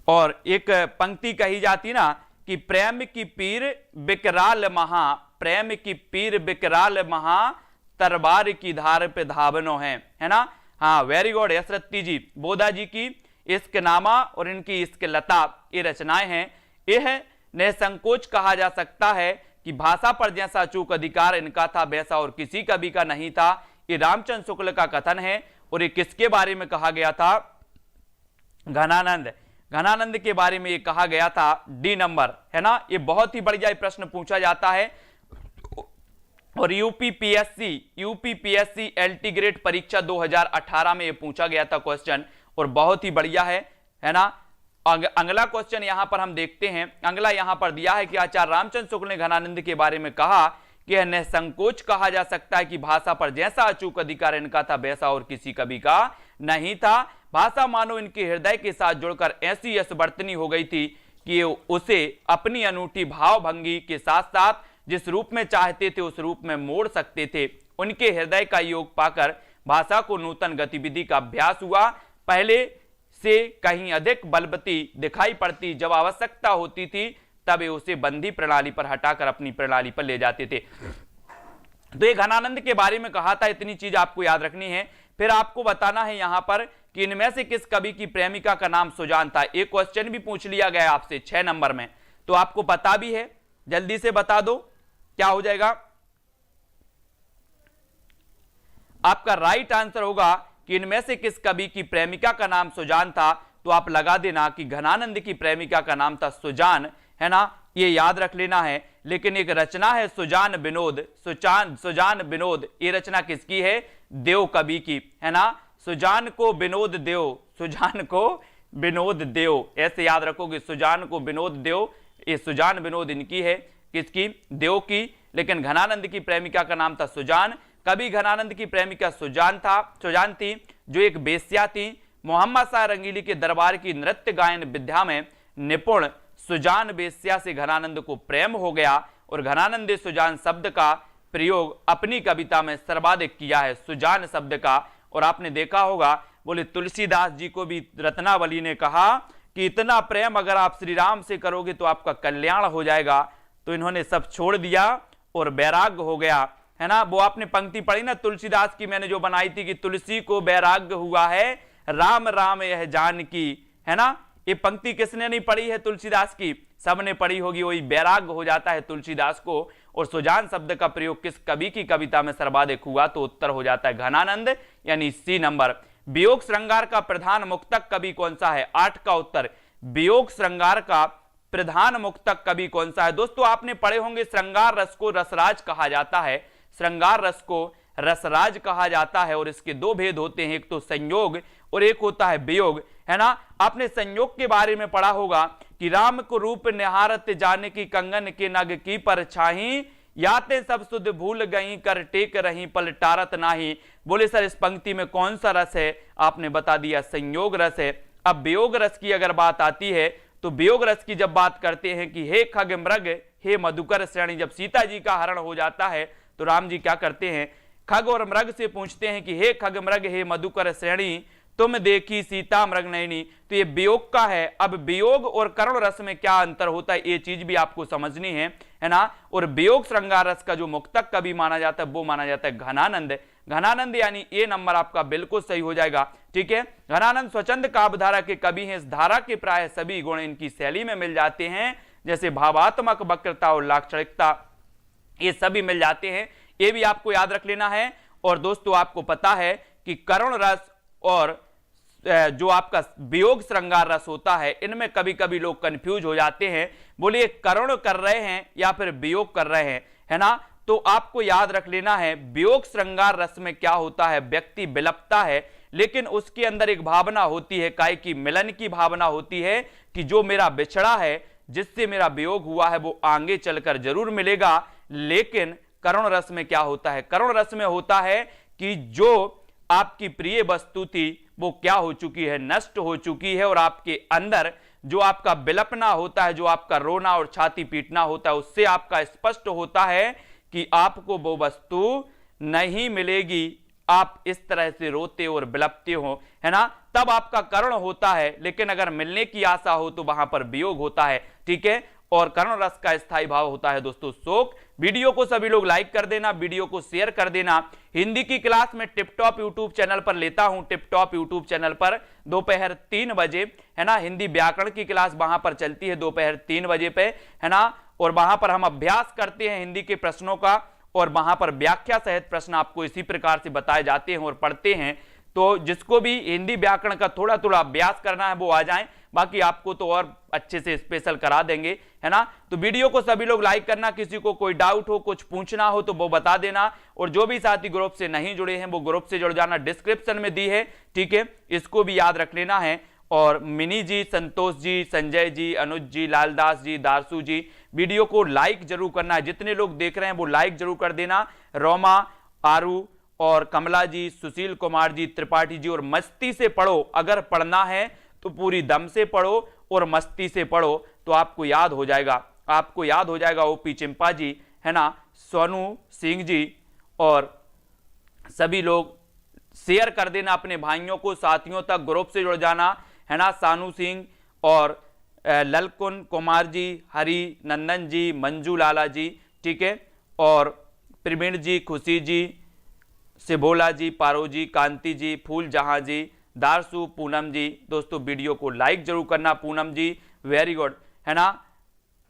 और एक पंक्ति कही जाती ना कि प्रेम की पीर बिकराल महा, प्रेम की पीर बिकराल महा, तरबार की धार पे धावनो है ना। हाँ, वेरी गुड यशरत्ती जी। बोधा जी की इश्क नामा और इनकी इश्क लता, ये रचनाएं हैं। यह निसंकोच कहा जा सकता है कि भाषा पर जैसा अचूक अधिकार इनका था वैसा और किसी कवि का नहीं था। ये रामचंद्र शुक्ल का कथन है। और ये किसके बारे में कहा गया था? घनानंद। घनानंद के बारे में ये कहा गया था, डी नंबर, है ना। ये बहुत ही बढ़िया प्रश्न पूछा जाता है। और यूपीपीएससी एलटी ग्रेड परीक्षा 2018 में ये पूछा गया था क्वेश्चन, और बहुत ही बढ़िया है ना। अगला क्वेश्चन यहां पर हम देखते हैं। अगला यहां पर दिया है कि आचार्य रामचंद्र शुक्ल ने घनानंद के बारे में कहा कि यह निसंकोच कहा जा सकता है कि भाषा पर जैसा अचूक अधिकार इनका था वैसा और किसी कवि का नहीं था। भाषा मानो इनके हृदय के साथ जुड़कर ऐसी यशवर्तनी हो गई थी कि उसे अपनी अनूठी भाव भंगी के साथ साथ जिस रूप में चाहते थे उस रूप में मोड़ सकते थे। उनके हृदय का योग पाकर भाषा को नूतन गतिविधि का अभ्यास हुआ। पहले से कहीं अधिक बलवती दिखाई पड़ती, जब आवश्यकता होती थी तब वे उसे बंदी प्रणाली पर हटाकर अपनी प्रणाली पर ले जाते थे। तो ये घनानंद के बारे में कहा था, इतनी चीज आपको याद रखनी है। फिर आपको बताना है यहां पर कि इनमें से किस कवि की प्रेमिका का नाम सुजान था। एक क्वेश्चन भी पूछ लिया गया आपसे 6 नंबर में, तो आपको पता भी है, जल्दी से बता दो क्या हो जाएगा। आपका राइट आंसर होगा कि इनमें से किस कवि की प्रेमिका का नाम सुजान था, तो आप लगा देना कि घनानंद की प्रेमिका का नाम था सुजान, है ना, ये याद रख लेना है। लेकिन एक रचना है सुजान विनोद, सुजान विनोद, ये रचना किसकी है? देव कवि की, है ना। सुजान को विनोद देव, सुजान को विनोद देव, ऐसे याद रखोगे, सुजान को विनोद देव, ये सुजान विनोद इनकी है, किसकी? देव की। लेकिन घनानंद की प्रेमिका का नाम था सुजान। कवि घनानंद की प्रेमिका सुजान थी, जो एक बेश्या थी। मोहम्मद शाह रंगीली के दरबार की नृत्य गायन विद्या में निपुण सुजान बेश्या से घनानंद को प्रेम हो गया और घनानंद ने सुजान शब्द का प्रयोग अपनी कविता में सर्वाधिक किया है, सुजान शब्द का। और आपने देखा होगा, बोले तुलसीदास जी को भी रत्नावली ने कहा कि इतना प्रेम अगर आप श्री राम से करोगे तो आपका कल्याण हो जाएगा। तो इन्होंने सब छोड़ दिया और वैराग्य हो गया, है ना। वो आपने पंक्ति पढ़ी ना तुलसीदास की, मैंने जो बनाई थी कि तुलसी को वैराग्य हुआ है, राम राम यह जान की, है ना। ये पंक्ति किसने नहीं पढ़ी है तुलसीदास की? सबने पढ़ी होगी। वही वैराग्य हो जाता है तुलसीदास को। और सुजान शब्द का प्रयोग किस कवि की कविता में सर्वाधिक हुआ? तो उत्तर हो जाता है घनानंद, यानी सी नंबर। वियोग श्रृंगार का प्रधान मुक्तक कवि कौन सा है? 8 का उत्तर। वियोग श्रृंगार का प्रधान मुक्तक कवि कौन सा है? दोस्तों आपने पढ़े होंगे, श्रृंगार रस को रसराज कहा जाता है, श्रृंगार रस को रसराज कहा जाता है। और इसके 2 भेद होते हैं, एक तो संयोग और एक होता है वियोग, है ना। आपने संयोग के बारे में पढ़ा होगा कि राम को रूप निहारत जाने की कंगन के नग की परछाई, याते सब सुध भूल गई कर टेक रही पलटारत नाही। बोले सर इस पंक्ति में कौन सा रस है? आपने बता दिया संयोग रस है। अब वियोग रस की अगर बात आती है तो वियोग रस की जब बात करते हैं कि हे खग मृग हे मधुकर श्रेणी, जब सीता जी का हरण हो जाता है तो राम जी क्या करते हैं? खग और मृग से पूछते हैं कि हे खग मृग हे मधुकर श्रेणी, तुम देखी सीता मृग नयनी। तो ये वियोग का है। अब वियोग और करुण रस में क्या अंतर होता है, ये चीज भी आपको समझनी है ना। और वियोग श्रृंगार रस का जो मुक्तक कवि माना जाता है वो माना जाता है घनानंद। घनानंद यानी ए नंबर आपका बिल्कुल सही हो जाएगा, ठीक है। घनानंद स्वच्छंद काव्यधारा के कवि हैं। इस धारा के प्राय सभी गुण इनकी शैली में मिल जाते हैं, जैसे भावात्मक वक्रता और लाक्षणिकता, ये सभी मिल जाते हैं। ये भी आपको याद रख लेना है। और दोस्तों आपको पता है कि करुण रस और जो आपका वियोग श्रृंगार रस होता है, इनमें कभी कभी लोग कंफ्यूज हो जाते हैं, बोलिए करुण कर रहे हैं या फिर वियोग कर रहे हैं, है ना। तो आपको याद रख लेना है, वियोग श्रृंगार रस में क्या होता है, व्यक्ति विलपता है, लेकिन उसके अंदर एक भावना होती है, काय की मिलन की भावना होती है कि जो मेरा बिछड़ा है, जिससे मेरा वियोग हुआ है, वो आगे चलकर जरूर मिलेगा। लेकिन करुण रस में क्या होता है? करुण रस में होता है कि जो आपकी प्रिय वस्तु थी वो क्या हो चुकी है, नष्ट हो चुकी है। और आपके अंदर जो आपका विलपना होता है, जो आपका रोना और छाती पीटना होता है, उससे आपका स्पष्ट होता है कि आपको वो वस्तु नहीं मिलेगी। आप इस तरह से रोते और विलपते हो, है ना, तब आपका करुण होता है। लेकिन अगर मिलने की आशा हो तो वहां पर वियोग होता है, ठीक है। और करुण रस का स्थायी भाव होता है दोस्तों शोक। वीडियो को सभी लोग लाइक कर देना, वीडियो को शेयर कर देना। हिंदी की क्लास में टिपटॉप यूट्यूब चैनल पर लेता हूं, टिपटॉप यूट्यूब चैनल पर दोपहर 3 बजे, है ना। हिंदी व्याकरण की क्लास वहां पर चलती है दोपहर 3 बजे पे, है ना। और वहां पर हम अभ्यास करते हैं हिंदी के प्रश्नों का, और वहां पर व्याख्या सहित प्रश्न आपको इसी प्रकार से बताए जाते हैं और पढ़ते हैं। तो जिसको भी हिंदी व्याकरण का थोड़ा थोड़ा अभ्यास करना है वो आ जाएं, बाकी आपको तो और अच्छे से स्पेशल करा देंगे, है ना। तो वीडियो को सभी लोग लाइक करना, किसी को कोई डाउट हो, कुछ पूछना हो तो वो बता देना। और जो भी साथी ग्रुप से नहीं जुड़े हैं वो ग्रुप से जुड़ जाना, डिस्क्रिप्शन में दी है, ठीक है, इसको भी याद रख लेना है। और मिनी जी, संतोष जी, संजय जी, अनुज जी, लालदास जी, दारसू जी, वीडियो को लाइक जरूर करना है। जितने लोग देख रहे हैं वो लाइक जरूर कर देना। रोमा, आरू और कमला जी, सुशील कुमार जी, त्रिपाठी जी। और मस्ती से पढ़ो, अगर पढ़ना है तो पूरी दम से पढ़ो और मस्ती से पढ़ो तो आपको याद हो जाएगा, आपको याद हो जाएगा। ओपी चिंपा जी, है ना, सोनू सिंह जी, और सभी लोग शेयर कर देना अपने भाइयों को, साथियों तक, ग्रुप से जुड़ जाना, है ना। सानू सिंह और ललकुन कुमार जी, हरि नंदन जी, मंजू लाला जी, ठीक है, और प्रवीण जी, खुशी जी, सिबोला जी, पारो जी, कांति जी, फूल जहां जी, दारसू, पूनम जी। दोस्तों वीडियो को लाइक जरूर करना। पूनम जी वेरी गुड, है ना,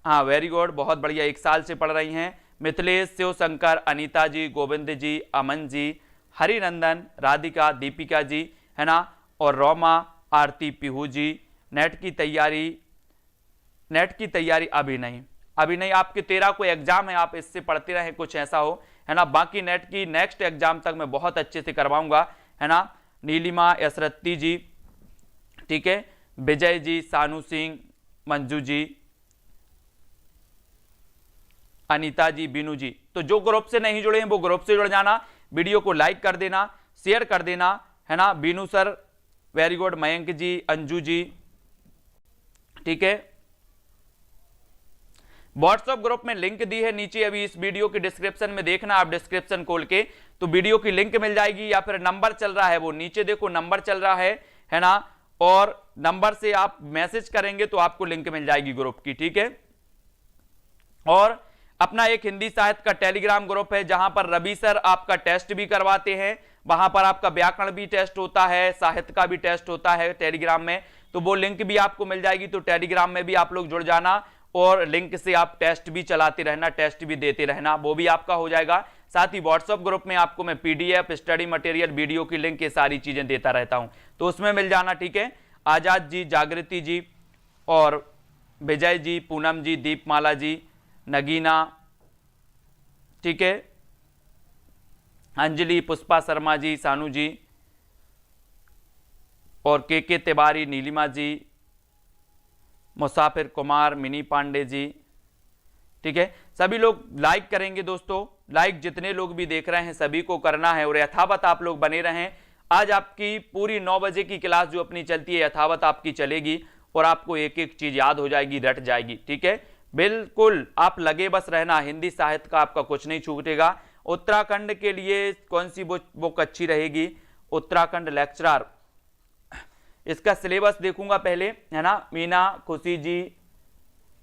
हाँ वेरी गुड, बहुत बढ़िया, 1 साल से पढ़ रही हैं। मिथिलेश, शिव शंकर, अनीता जी, गोविंद जी, अमन जी, हरिनंदन, राधिका, दीपिका जी, है ना, और रोमा, आरती, पीहू जी। नेट की तैयारी अभी नहीं, आपके 13 को एग्जाम है, आप इससे पढ़ते रहें, कुछ ऐसा हो, है ना। बाकी नेट की नेक्स्ट एग्जाम तक मैं बहुत अच्छे से करवाऊंगा, है ना। नीलिमा, यसरती जी, ठीक है, विजय जी, सानू सिंह, मंजू जी, अनीता जी, बीनू जी। तो जो ग्रुप से नहीं जुड़े हैं वो ग्रुप से जुड़ जाना, वीडियो को लाइक कर देना, शेयर कर देना, है ना। Binu sir very good, Mayank ji, Anju ji, ठीक है। व्हाट्सएप ग्रुप में लिंक दी है नीचे, अभी इस वीडियो के डिस्क्रिप्शन में देखना, आप डिस्क्रिप्शन खोल के तो वीडियो की लिंक मिल जाएगी, या फिर नंबर चल रहा है वो नीचे देखो, नंबर चल रहा है ना, और नंबर से आप मैसेज करेंगे तो आपको लिंक मिल जाएगी ग्रुप की, ठीक है। और अपना एक हिंदी साहित्य का टेलीग्राम ग्रुप है जहां पर रवि सर आपका टेस्ट भी करवाते हैं, वहां पर आपका व्याकरण भी टेस्ट होता है, साहित्य का भी टेस्ट होता है टेलीग्राम में, तो वो लिंक भी आपको मिल जाएगी। तो टेलीग्राम में भी आप लोग जुड़ जाना और लिंक से आप टेस्ट भी चलाते रहना, टेस्ट भी देते रहना, वो भी आपका हो जाएगा। साथ ही व्हाट्सएप ग्रुप में आपको मैं पीडीएफ, स्टडी मटेरियल, वीडियो की लिंक, ये सारी चीजें देता रहता हूं, तो उसमें मिल जाना, ठीक है। आजाद जी, जागृति जी, और विजय जी, पूनम जी, दीपमाला जी, नगीना, ठीक है, अंजलि, पुष्पा शर्मा जी, सानू जी, और के तिवारी, नीलिमा जी, मुसाफिर कुमार, मिनी पांडे जी, ठीक है। सभी लोग लाइक करेंगे दोस्तों, लाइक जितने लोग भी देख रहे हैं सभी को करना है, और यथावत आप लोग बने रहें। आज आपकी पूरी 9 बजे की क्लास जो अपनी चलती है यथावत आपकी चलेगी, और आपको एक एक चीज याद हो जाएगी, रट जाएगी, ठीक है। बिल्कुल आप लगे बस रहना, हिंदी साहित्य का आपका कुछ नहीं छूटेगा। उत्तराखंड के लिए कौन सी बुक अच्छी रहेगी, उत्तराखंड लेक्चरर, इसका सिलेबस देखूंगा पहले, है ना। मीना, खुशी जी,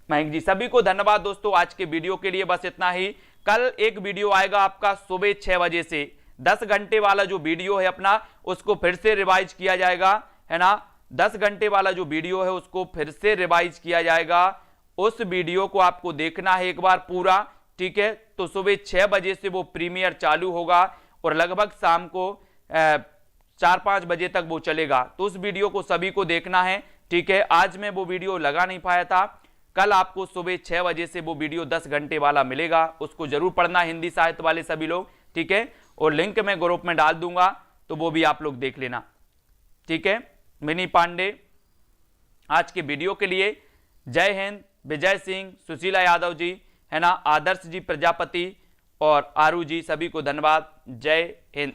मयंक जी, सभी को धन्यवाद दोस्तों आज के वीडियो के लिए, बस इतना ही। कल एक वीडियो आएगा आपका सुबह 6 बजे से, 10 घंटे वाला जो वीडियो है अपना उसको फिर से रिवाइज किया जाएगा, है ना। 10 घंटे वाला जो वीडियो है उसको फिर से रिवाइज किया जाएगा, उस वीडियो को आपको देखना है एक बार पूरा, ठीक है। तो सुबह 6 बजे से वो प्रीमियर चालू होगा और लगभग शाम को 4-5 बजे तक वो चलेगा, तो उस वीडियो को सभी को देखना है, ठीक है। आज मैं वो वीडियो लगा नहीं पाया था, कल आपको सुबह 6 बजे से वो वीडियो 10 घंटे वाला मिलेगा, उसको जरूर पढ़ना हिंदी साहित्य वाले सभी लोग, ठीक है। और लिंक मैं ग्रुप में डाल दूंगा तो वो भी आप लोग देख लेना, ठीक है। मिनी पांडे आज के वीडियो के लिए, जय हिंद, विजय सिंह, सुशीला यादव जी, है ना, आदर्श जी प्रजापति और आरू जी, सभी को धन्यवाद, जय हिंद।